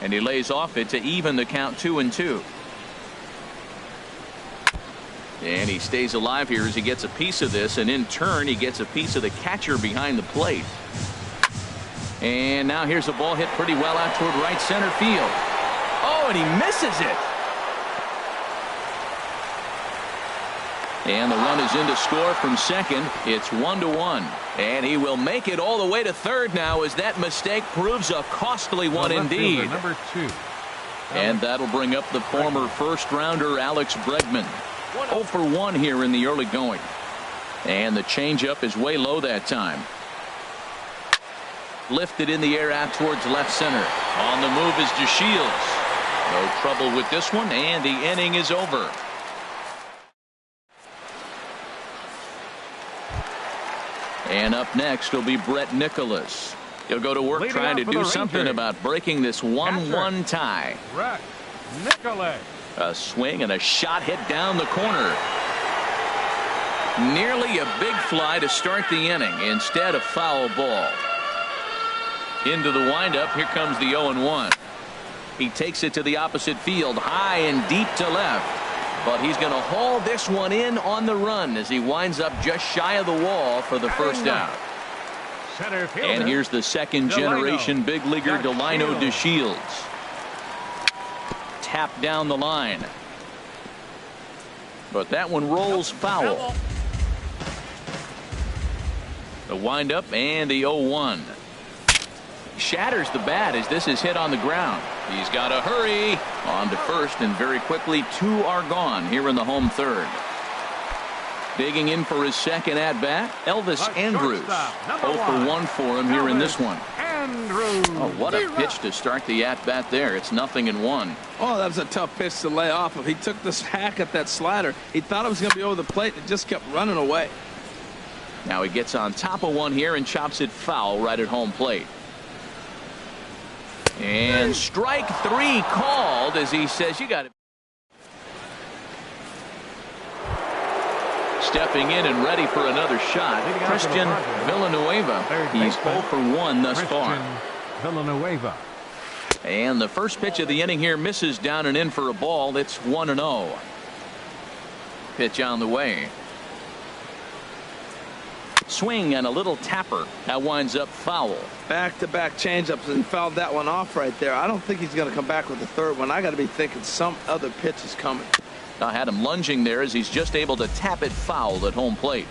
And he lays off it to even the count 2-2. And he stays alive here as he gets a piece of this, and in turn he gets a piece of the catcher behind the plate. And now here's a ball hit pretty well out toward right center field. Oh, and he misses it. And the run is in to score from second. It's 1-1. And he will make it all the way to third now as that mistake proves a costly one indeed. Number 2. And that'll bring up the former first-rounder Alex Bregman. 0 for 1 here in the early going. And the changeup is way low that time. Lifted in the air out towards left center. On the move is DeShields. No trouble with this one, and the inning is over. And up next will be Brett Nicholas. He'll go to work trying to do something about breaking this 1-1 tie. Brett Nicholas. A swing and a shot hit down the corner. Nearly a big fly to start the inning. Instead, a foul ball. Into the windup. Here comes the 0-1. He takes it to the opposite field, high and deep to left. But he's going to haul this one in on the run as he winds up just shy of the wall for the first out. And here's the second generation big leaguer Delino DeShields. Tap down the line. But that one rolls foul. The windup and the 0-1. Shatters the bat as this is hit on the ground. He's got to hurry. On to first, and very quickly 2 are gone here in the home third. Digging in for his second at bat, Elvis Andrus. 0 for 1 for him here in this one. Oh, what a pitch to start the at bat there. It's 0-1. Oh, that was a tough pitch to lay off of. He took this hack at that slider. He thought it was going to be over the plate. It just kept running away. Now he gets on top of one here and chops it foul right at home plate. And strike 3 called as he says you got it. Stepping in and ready for another shot, Christian Villanueva. He's 0 for 1 thus far. Villanueva. And the first pitch of the inning here misses down and in for a ball. It's 1-0. Pitch on the way. Swing and a little tapper. That winds up foul. Back-to-back changeups and fouled that one off right there. I don't think he's going to come back with the third one. I got to be thinking some other pitch is coming. I had him lunging there as he's just able to tap it foul at home plate.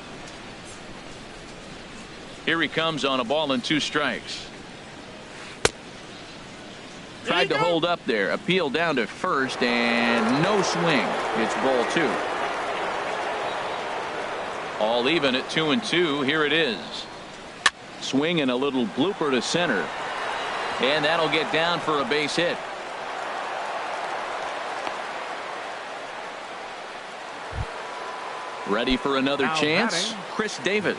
Here he comes on a ball and 2 strikes. Tried to hold up there. Appeal down to first and no swing. It's ball 2. All even at 2-2. Here it is. Swing and a little blooper to center. And that'll get down for a base hit. Ready for another chance. Chris Davis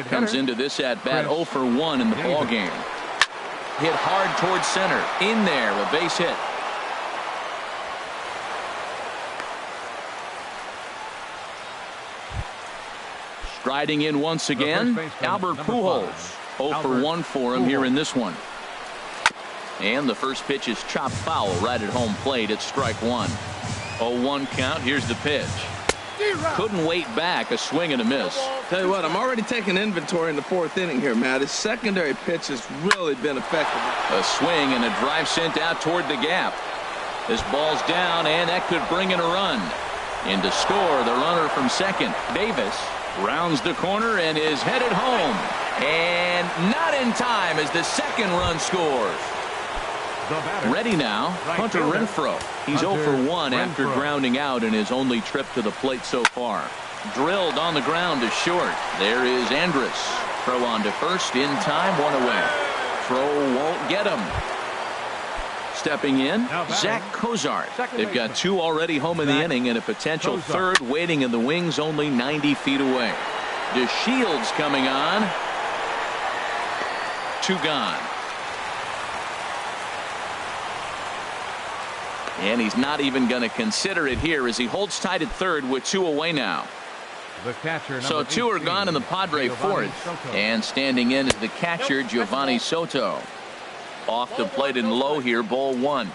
comes into this at bat 0 for 1 in the ball game. Hit hard towards center. In there, a base hit. Striding in once again, Albert Pujols. 0 for 1 for him here in this one. And the first pitch is chopped foul right at home plate. It's strike 1. 0-1 count. Here's the pitch. Couldn't wait back. A swing and a miss. Tell you what, I'm already taking inventory in the 4th inning here, Matt. His secondary pitch has really been effective. A swing and a drive sent out toward the gap. This ball's down, and that could bring in a run. In to score, the runner from second, Davis, rounds the corner and is headed home. And not in time as the second run scores. Ready now, Hunter Renfroe. He's 0 for 1 after grounding out in his only trip to the plate so far. Drilled on the ground to short. There is Andrus. Throw on to first in time, 1 away. Throw won't get him. Stepping in, Zach Cozart. They've got 2 already home in the inning and a potential third waiting in the wings only 90 feet away. DeShields coming on. 2 gone. And he's not even going to consider it here as he holds tight at third with 2 away now. So 2 are gone in the Padre 4th. And standing in is the catcher, Giovanni Soto. Off the plate and low here, ball 1.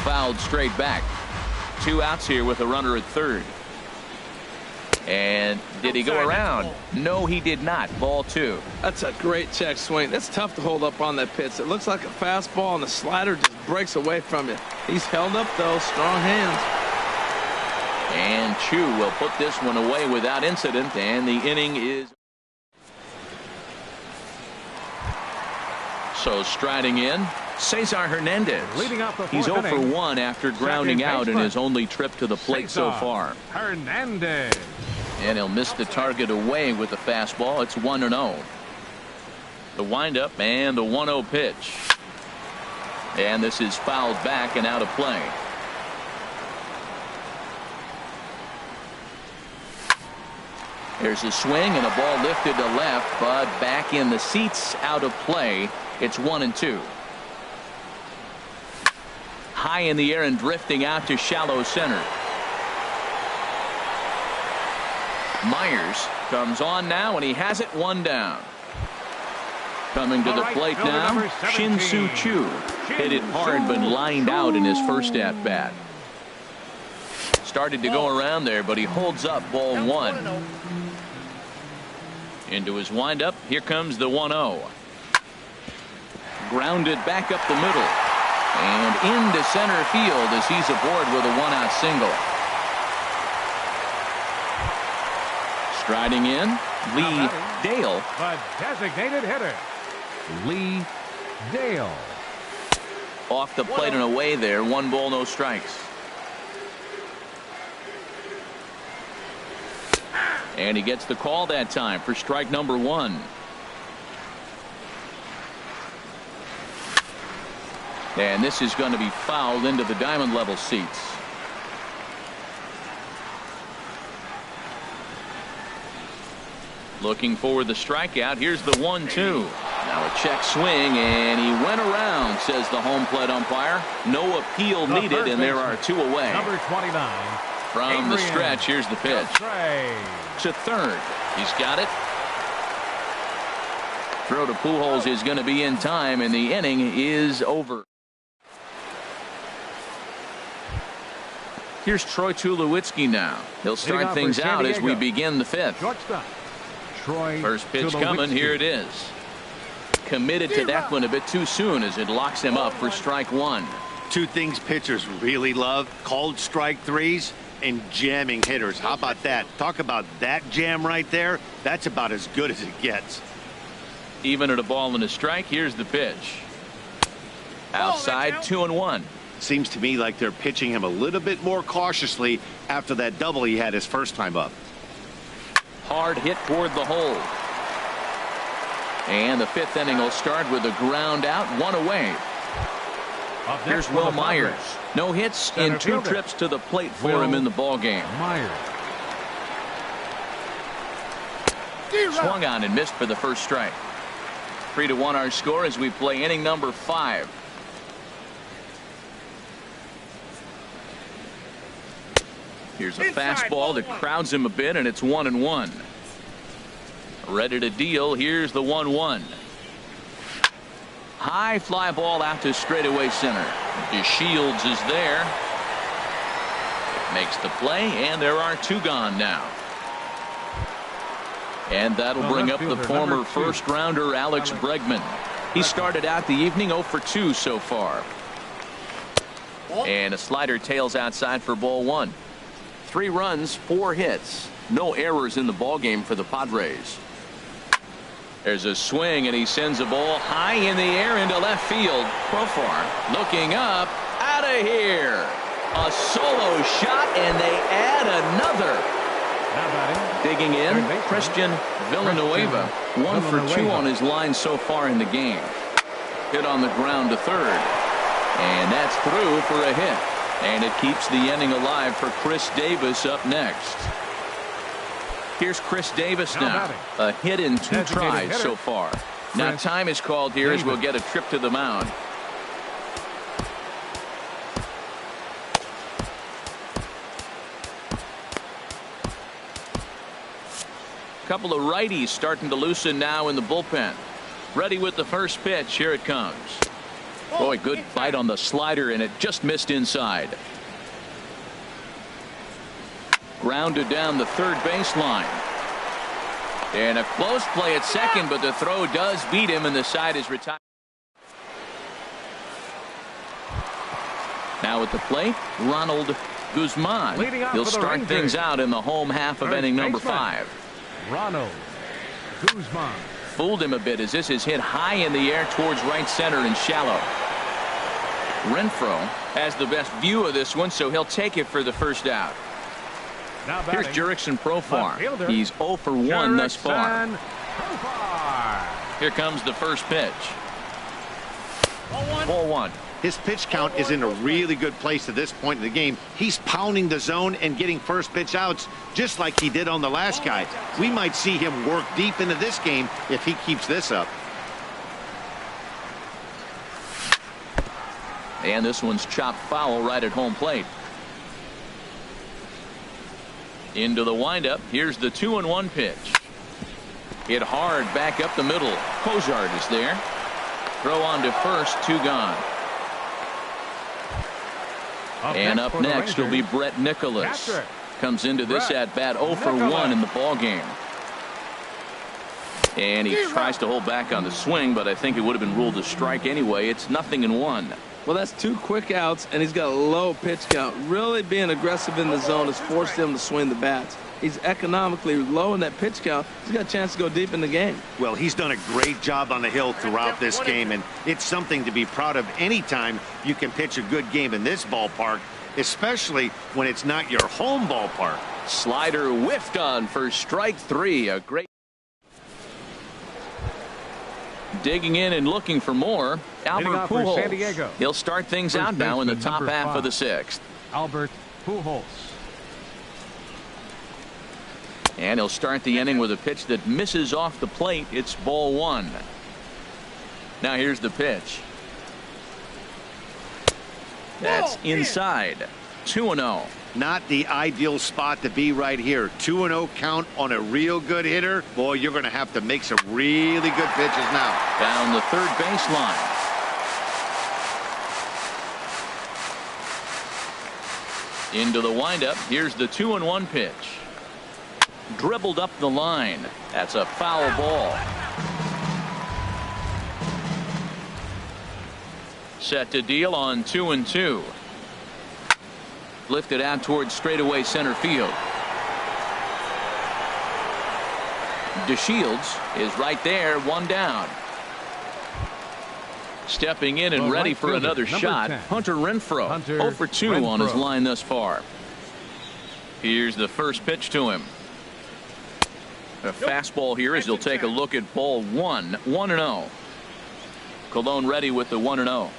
Fouled straight back. 2 outs here with a runner at third. And did he go around? No, he did not. Ball 2. That's a great check swing. That's tough to hold up on that pitch. It looks like a fastball, and the slider just breaks away from you. He's held up, though. Strong hands. And Chu will put this one away without incident, and the inning is. So striding in, Cesar Hernandez. He's 0 for 1 after grounding out in his only trip to the plate so far. Hernandez. And he'll miss the target away with the fastball. It's 1-0. The windup and the 1-0 pitch. And this is fouled back and out of play. There's a swing and a ball lifted to left, but back in the seats, out of play. It's 1-2. High in the air and drifting out to shallow center. Myers comes on now, and he has it one down. Coming to the plate now, Shin-Soo Choo. Hit it hard but lined out in his first at-bat. Started to go around there, but he holds up ball 1. Into his windup, here comes the 1-0. Grounded back up the middle. And into center field as he's aboard with a 1-out single. Striding in, Lee Dale. The designated hitter, Lee Dale. Off the plate and away there. 1 ball, no strikes. And he gets the call that time for strike number 1. And this is going to be fouled into the diamond level seats. Looking for the strikeout. Here's the 1-2. Now a check swing, and he went around, says the home plate umpire. No appeal needed, and there are 2 away. Number 29. From the stretch, here's the pitch. To third. He's got it. Throw to Pujols is going to be in time, and the inning is over. Here's Troy Tulowitzki now. He'll start things out as we begin the 5th. First pitch coming. Here it is. Committed to that one a bit too soon as it locks him up for strike 1. 2 things pitchers really love: called strike 3s and jamming hitters. How about that? Talk about that jam right there. That's about as good as it gets. Even at a ball and a strike, here's the pitch. Outside, 2-1. Seems to me like they're pitching him a little bit more cautiously after that double he had his first time up. Hard hit toward the hole. And the 5th inning will start with a ground out, 1 away. Here's Will Myers. No hits in 2 trips to the plate for him in the ball game. Swung on and missed for the first strike. 3-1 our score as we play inning number 5. Here's a fastball that crowds him a bit, and it's 1-1. Ready to deal. Here's the 1-1. High fly ball out to straightaway center. DeShields is there. Makes the play, and there are 2 gone now. And that'll bring up the former first-rounder Alex Bregman. He started out the evening 0 for 2 so far. And a slider tails outside for ball 1. 3 runs, 4 hits. No errors in the ballgame for the Padres. There's a swing, and he sends a ball high in the air into left field. Profar looking up, out of here. A solo shot, and they add another. Digging in, Christian Villanueva. 1 for 2 on his line so far in the game. Hit on the ground to third. And that's through for a hit. And it keeps the inning alive for Chris Davis up next. Here's Chris Davis now. A hit in 2 tries so far. Now time is called here as we'll get a trip to the mound. Couple of righties starting to loosen now in the bullpen. Ready with the first pitch. Here it comes. Boy, good bite on the slider, and it just missed inside. Grounded down the third baseline. And a close play at second, but the throw does beat him, and the side is retired. Now at the plate, Ronald Guzman. He'll start things out in the home half of inning number 5. Ronald Guzman. Fooled him a bit as this is hit high in the air towards right center and shallow. Renfroe has the best view of this one, so he'll take it for the first out. Here's Jurickson Profar. He's 0 for 1 thus far. Here comes the first pitch. Ball one. His pitch count is in a really good place at this point in the game. He's pounding the zone and getting first pitch outs just like he did on the last guy. We might see him work deep into this game if he keeps this up. And this one's chopped foul right at home plate. Into the windup. Here's the 2-1 pitch. Hit hard back up the middle. Cozart is there. Throw on to first, 2 gone. And up next will be Brett Nicholas. Comes into this at bat 0 for 1 in the ball game. And he tries to hold back on the swing, but I think it would have been ruled a strike anyway. It's 0-1. Well, that's 2 quick outs, and he's got a low pitch count. Really being aggressive in the zone has forced him to swing the bats. He's economically low in that pitch count. He's got a chance to go deep in the game. Well, he's done a great job on the hill throughout this game, and it's something to be proud of anytime you can pitch a good game in this ballpark, especially when it's not your home ballpark. Slider whiffed on for strike 3. A great. Digging in and looking for more, Albert Pujols. He'll start things out now in the top half of the 6th. Albert Pujols. And he'll start the inning with a pitch that misses off the plate. It's ball 1. Now here's the pitch. That's inside. 2-0. Not the ideal spot to be right here. 2-0 count on a real good hitter. Boy, you're going to have to make some really good pitches now. Down the third baseline. Into the windup. Here's the 2-1 pitch. Dribbled up the line. That's a foul ball. Set to deal on 2-2. Lifted out towards straightaway center field. DeShields is right there, 1 down. Stepping in and ready for another shot, Hunter Renfroe. 0 for 2 on his line thus far. Here's the first pitch to him. A fastball here as he'll take a look at ball 1. 1-0. Colon ready with the 1-0.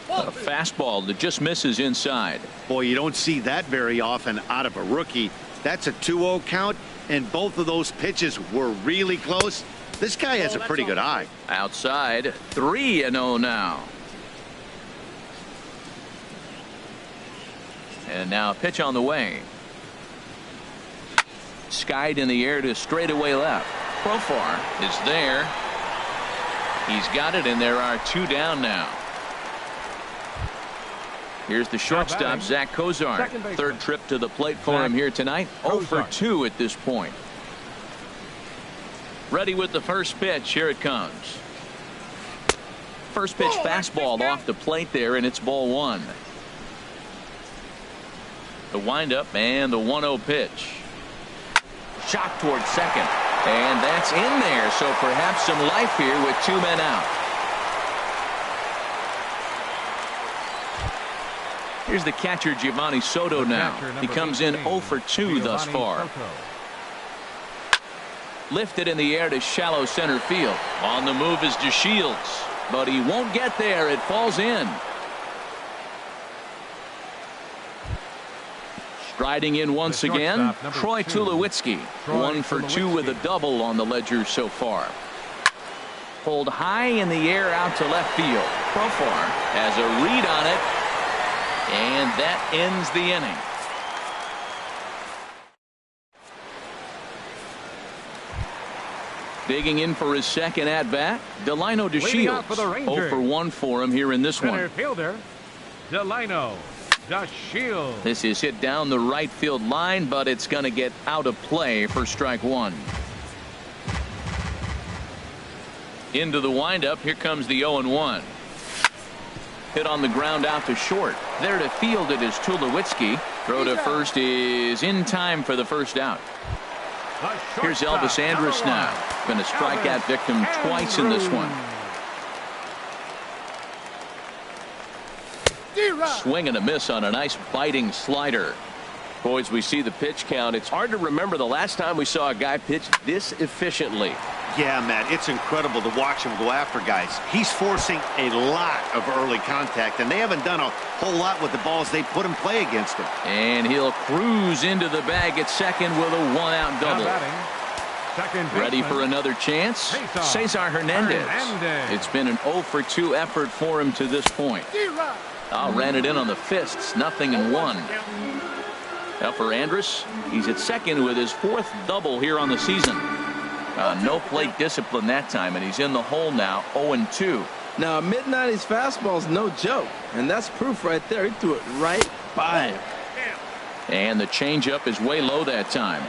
A fastball that just misses inside. Boy, you don't see that very often out of a rookie. That's a 2-0 count, and both of those pitches were really close. This guy has a pretty good eye. Outside, 3-0 now. And now a pitch on the way. Skied in the air to straightaway left. Profar is there. He's got it, and there are 2 down now. Here's the shortstop, Zach Cozart. Third trip to the plate for him here tonight. 0 for 2 at this point. Ready with the first pitch. Here it comes. First pitch fastball off the plate there, and it's ball 1. The windup and the 1-0 pitch. Shot towards second. And that's in there, so perhaps some life here with 2 men out. Here's the catcher, Giovanni Soto now. He comes in 0 for 2 thus far. Lifted in the air to shallow center field. On the move is DeShields, but he won't get there. It falls in. Striding in once again, Troy Tulowitzki. 1 for 2 with a double on the ledger so far. Pulled high in the air out to left field. Profar has a read on it, and that ends the inning. Digging in for his second at-bat, Delino DeShields. 0 for 1 for him here in this one. Fielder, Delino DeShields. This is hit down the right field line, but it's going to get out of play for strike 1. Into the windup. Here comes the 0-1. Hit on the ground out to short. There to field it is Tulowitzki. Throw to first is in time for the first out. Here's Elvis Andrus now. Been a strikeout victim twice in this one. Swing and a miss on a nice biting slider. Boys, we see the pitch count. It's hard to remember the last time we saw a guy pitch this efficiently. Yeah, Matt, it's incredible to watch him go after guys. He's forcing a lot of early contact, and they haven't done a whole lot with the balls they put in play against him. And he'll cruise into the bag at second with a one-out double. Ready for another chance? Cesar Hernandez. It's been an 0 for 2 effort for him to this point. Ran it in on the fists, 0-1. Now for Andrus, he's at second with his 4th double here on the season. No plate discipline that time, and he's in the hole now, 0-2. Now, a mid-90s fastball is no joke, and that's proof right there. He threw it right by him. And the changeup is way low that time.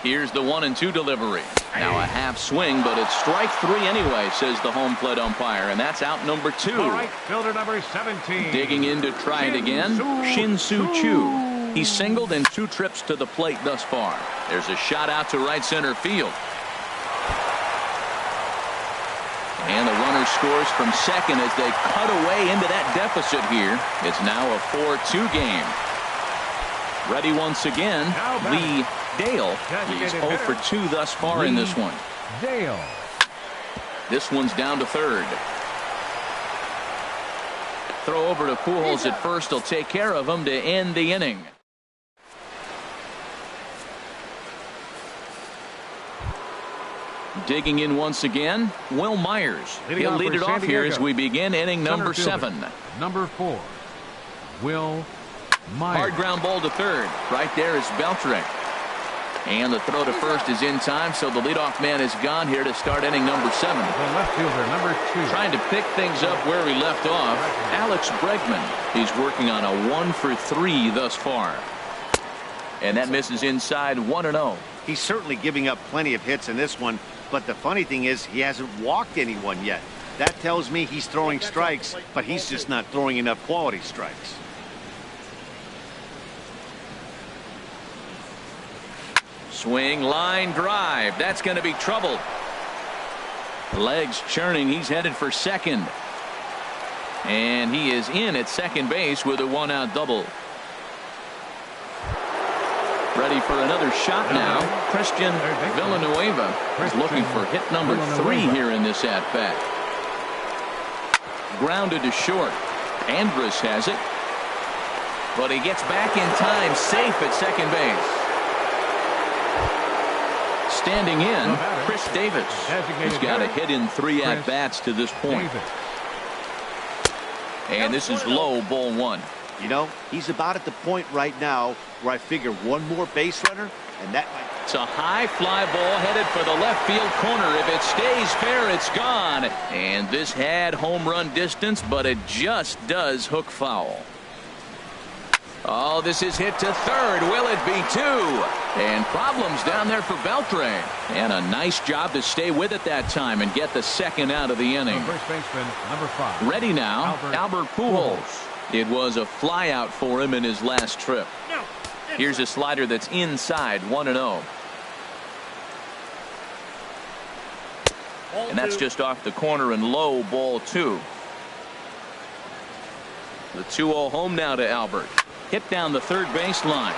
Here's the 1-2 delivery. Now a half swing, but it's strike 3 anyway, says the home plate umpire, and that's out number 2. All right, fielder number 17. Digging in to try it again, Shin-Soo Choo. He's singled in 2 trips to the plate thus far. There's a shot out to right center field. And the runner scores from second as they cut away into that deficit here. It's now a 4-2 game. Ready once again, Lee Dale. He's 0 for 2 thus far in this one. Dale. This one's down to third. Throw over to Pujols at first. He'll take care of him to end the inning. Digging in once again, Will Myers. He'll lead it off here as we begin inning number 7. Number 4, Will Myers. Hard ground ball to third. Right there is Beltre. And the throw to first is in time, so the leadoff man is gone here to start inning number 7. The left fielder, number 2. Trying to pick things up where we left off, Alex Bregman. He's working on a 1 for 3 thus far. And that misses inside 1-0. He's certainly giving up plenty of hits in this one, but the funny thing is he hasn't walked anyone yet. That tells me he's throwing strikes, but he's just not throwing enough quality strikes. Swing, line, drive. That's going to be trouble. Legs churning. He's headed for second. And he is in at second base with a 1-out double. Ready for another shot now. Christian Villanueva is looking for hit number 3 here in this at-bat. Grounded to short. Andrus has it. But he gets back in time, safe at second base. Standing in, Chris Davis. He's got a hit in 3 at-bats to this point. And this is low, ball 1. You know, he's about at the point right now where I figure one more base runner, and that might... It's a high fly ball headed for the left field corner. If it stays fair, it's gone. And this had home run distance, but it just does hook foul. Oh, this is hit to third. Will it be 2? And problems down there for Beltre. And a nice job to stay with it that time and get the second out of the inning. First baseman, number 5. Ready now, Albert Pujols. It was a fly out for him in his last trip. Here's a slider that's inside, 1-0. And that's just off the corner and low, ball 2. The 2-0 home now to Albert. Hit down the third baseline.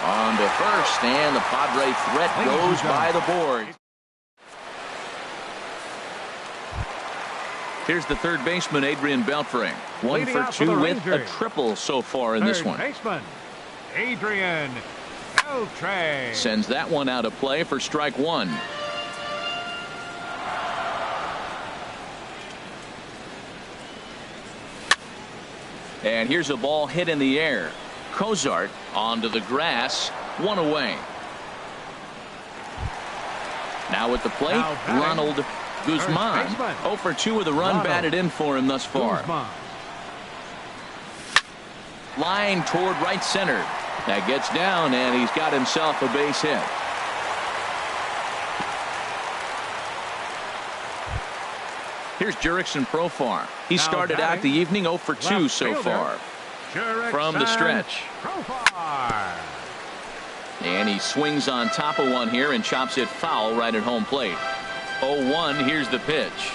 On to first, and the Padre threat goes by the board. Here's the third baseman, Adrian Beltre. 1 for 2 with a triple so far in this one. Third baseman, Adrian Beltre. Sends that one out of play for strike 1. And here's a ball hit in the air. Cozart onto the grass, 1 away. Now at the plate, Ronald Guzman. 0 for 2 with a run batted in for him thus far. Line toward right center. That gets down, and he's got himself a base hit. Here's Jurickson Profar. He started out the evening 0 for 2 so far from the stretch. And he swings on top of one here and chops it foul right at home plate. 0-1. Here's the pitch.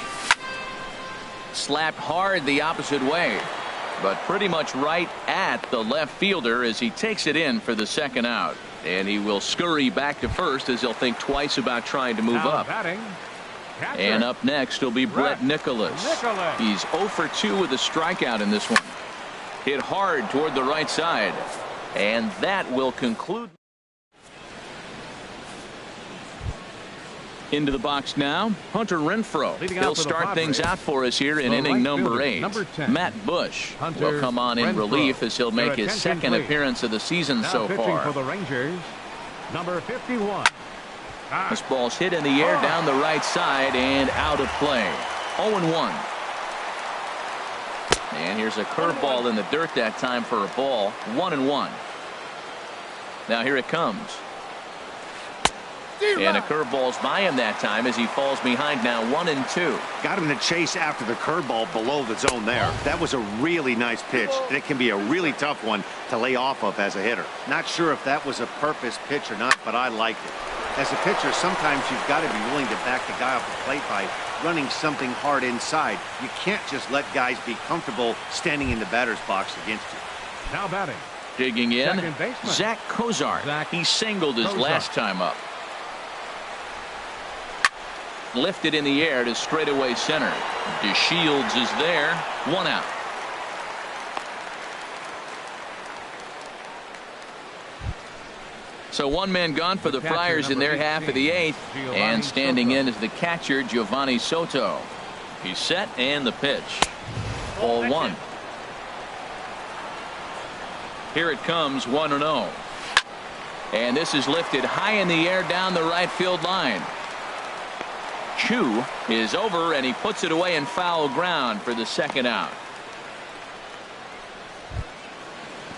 Slapped hard the opposite way. but pretty much right at the left fielder as he takes it in for the second out. And he will scurry back to first as he'll think twice about trying to move Now up. batting, catcher. And up next will be Brett Nicholas. He's 0 for 2 with a strikeout in this one. Hit hard toward the right side. And that will conclude. Into the box now, Hunter Renfroe. He'll start things out for us here in inning number 8. Matt Bush will come on in relief as he'll make his second appearance of the season so far. For the Rangers, number 51. This ball's hit in the air down the right side and out of play. 0-1. And here's a curveball in the dirt that time for a ball. 1-1. Now here it comes. And a curveball's by him that time as he falls behind now 1-2. Got him to chase after the curveball below the zone there. That was a really nice pitch, and it can be a really tough one to lay off of as a hitter. Not sure if that was a purpose pitch or not, but I liked it. As a pitcher, sometimes you've got to be willing to back the guy off the plate by running something hard inside. You can't just let guys be comfortable standing in the batter's box against you. Now batting. Digging in, Second baseman. Zach Kozart. He singled his last time up. Lifted in the air to straightaway center. DeShields is there. 1 out. So 1 man gone for the Friars in their half of the 8th. And standing in is the catcher, Giovanni Soto. He's set and the pitch. Ball 1. Here it comes, 1-0. And this is lifted high in the air down the right field line. Chu is over and he puts it away in foul ground for the second out.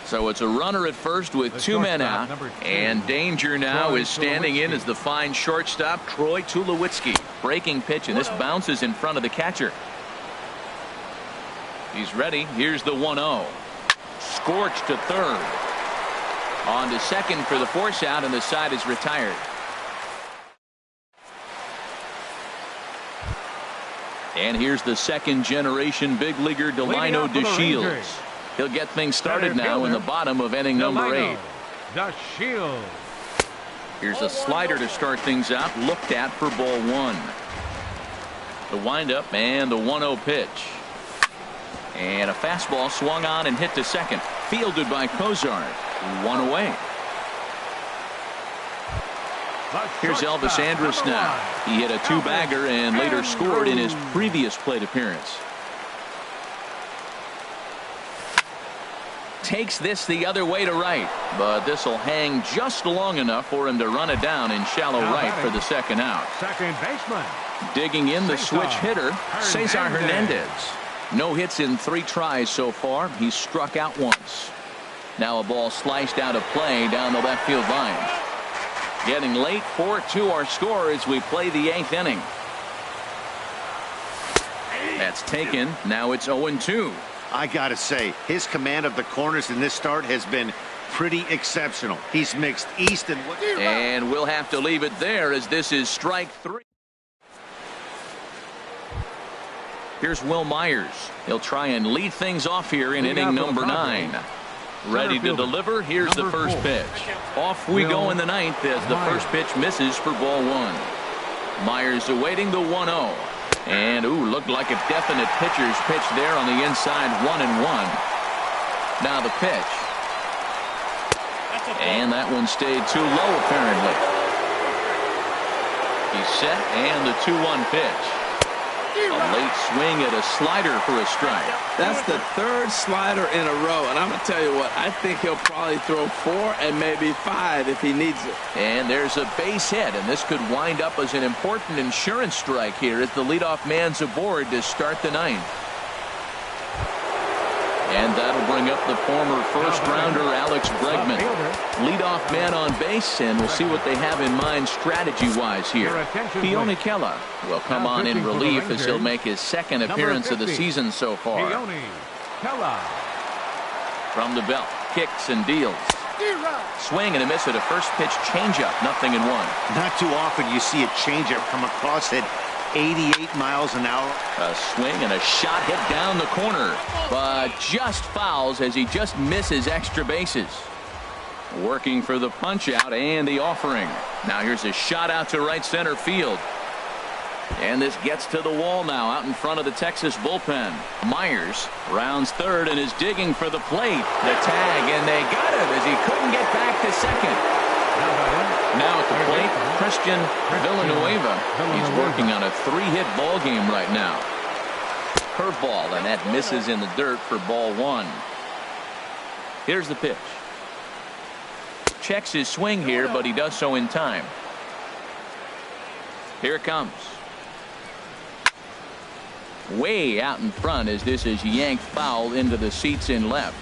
So it's a runner at first with 2 men out, and danger now is standing in as the fine shortstop Troy Tulowitzki. Breaking pitch, and this bounces in front of the catcher. He's ready. Here's the 1-0. Scorched to third. On to second for the force out, and the side is retired. And here's the second generation big leaguer Delino DeShields. He'll get things started now in the bottom of inning number 8. DeShields. Here's a slider to start things out, looked at for ball 1. The windup and the 1-0 pitch. And a fastball swung on and hit to second. Fielded by Kozart. 1 away. Here's Elvis Andrus now. He hit a 2-bagger and later scored in his previous plate appearance. Takes this the other way to right, but this will hang just long enough for him to run it down in shallow right for the second out. Second baseman. Digging in the switch hitter, Cesar Hernandez. No hits in 3 tries so far. He's struck out once. Now a ball sliced out of play down the left field line. Getting late, 4-2 our score as we play the 8th inning. That's taken. Now it's 0-2. I gotta say, his command of the corners in this start has been pretty exceptional. He's mixed east and west. And we'll have to leave it there as this is strike 3. Here's Will Myers. He'll try and lead things off here in inning number 9. Ready to deliver. Here's the first pitch. Off we go in the 9th as the first pitch misses for ball 1. Myers awaiting the 1-0. And looked like a definite pitcher's pitch there on the inside. 1-1. Now the pitch. And that one stayed too low apparently. He's set and the 2-1 pitch. A late swing at a slider for a strike. That's the 3rd slider in a row, and I'm going to tell you what, I think he'll probably throw 4 and maybe 5 if he needs it. And there's a base hit, and this could wind up as an important insurance strike here as the leadoff man's aboard to start the 9th. And that'll bring up the former first-rounder Alex Bregman. Leadoff man on base, and we'll see what they have in mind strategy-wise here. Keone Kela will come on in relief as he'll make his second appearance of the season so far. From the belt, kicks and deals. Swing and a miss at a first pitch changeup, 0-1. Not too often you see a changeup come across it 88 miles an hour. A swing and a shot hit down the corner, but just fouls as he just misses extra bases. Working for the punch out and the offering. Now here's a shot out to right center field. And this gets to the wall now out in front of the Texas bullpen. Myers rounds third and is digging for the plate. The tag, and they got him as he couldn't get back to second. Now at the plate, Christian Villanueva. He's working on a 3-hit ball game right now. Curveball, and that misses in the dirt for ball 1. Here's the pitch. Checks his swing here, but he does so in time. Here it comes. Way out in front as this is yanked foul into the seats in left.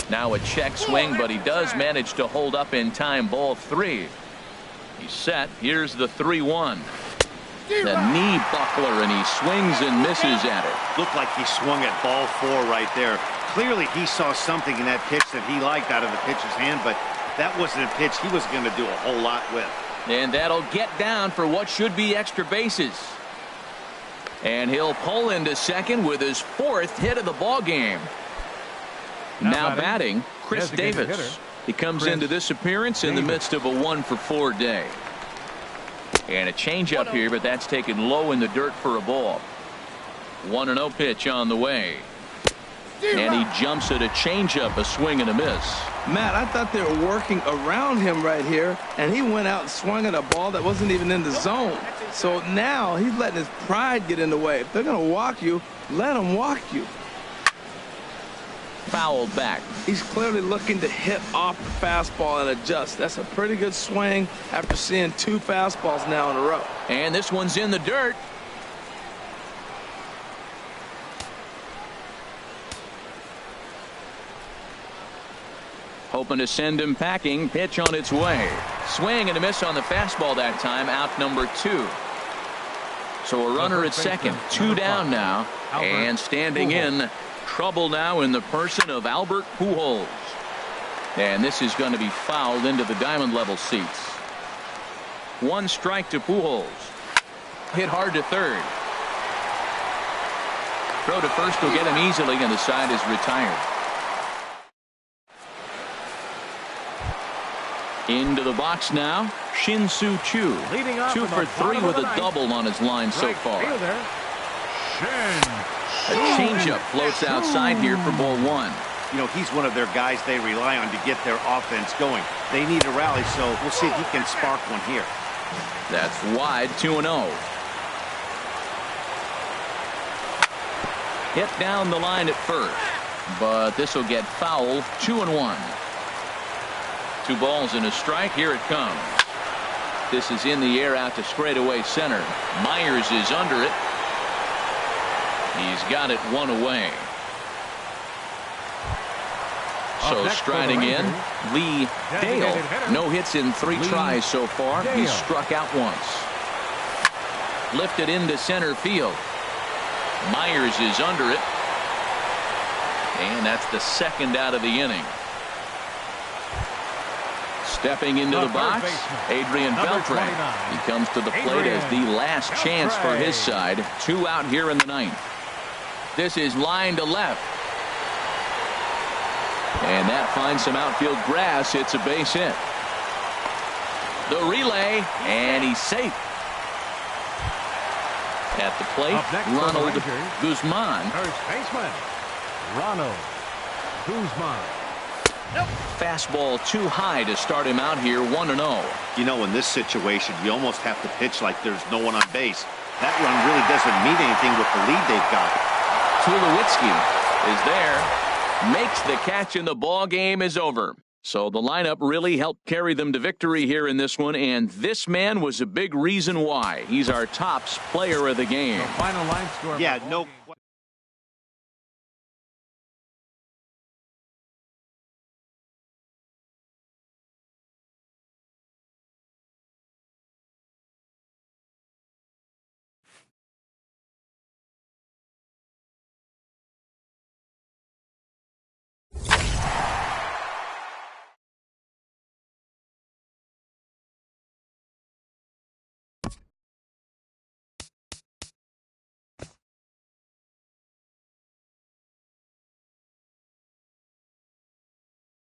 Now a check swing, but he does manage to hold up in time. Ball 3. He's set. Here's the 3-1. The knee buckler, and he swings and misses at it. Looked like he swung at ball 4 right there. Clearly he saw something in that pitch that he liked out of the pitcher's hand, but that wasn't a pitch he was going to do a whole lot with. And that'll get down for what should be extra bases. And he'll pull into second with his 4th hit of the ball game. Now batting, Chris Davis. He comes into this appearance in the midst of a 1-for-4 day. And a changeup here, but that's taken low in the dirt for a ball. 1-0 pitch on the way. And he jumps at a changeup, a swing and a miss. Matt, I thought they were working around him right here, and he went out and swung at a ball that wasn't even in the zone. So now he's letting his pride get in the way. If they're going to walk you, let them walk you. Fouled back. He's clearly looking to hit off the fastball and adjust. That's a pretty good swing after seeing 2 fastballs now in a row. And this one's in the dirt. Hoping to send him packing. Pitch on its way. Swing and a miss on the fastball that time. Out number 2. So a runner at second. 2 down now. And standing in. Trouble now in the person of Albert Pujols. And this is going to be fouled into the diamond level seats. 1 strike to Pujols. Hit hard to third. Throw to first will get him easily, and the side is retired. Into the box now, Shin-Soo Choo. 2 for 3 with a double on his line so far. A changeup floats outside here for ball 1. You know, he's one of their guys they rely on to get their offense going. They need a rally, so we'll see if he can spark one here. That's wide. 2-0. Hit down the line at first, but this will get fouled. 2-1. 2 balls and a strike. Here it comes. This is in the air out to straightaway center. Myers is under it. He's got it 1 away. So striding in, Lee Dale. No hits in 3 tries so far. He's struck out once. Lifted into center field. Myers is under it. And that's the 2nd out of the inning. Stepping into the box, Adrian Beltre. He comes to the plate as the last chance for his side. 2 out here in the 9th. This is line to left. And that finds some outfield grass. It's a base hit. The relay, and he's safe. At the plate, Ronald Guzman. First baseman, Ronald Guzman. Fastball too high to start him out here. 1-0. You know, in this situation, you almost have to pitch like there's no one on base. That run really doesn't mean anything with the lead they've got. Tulowitzki is there, makes the catch, and the ball game is over. So the lineup really helped carry them to victory here in this one, and this man was a big reason why. He's our tops player of the game. Final line score. Yeah, no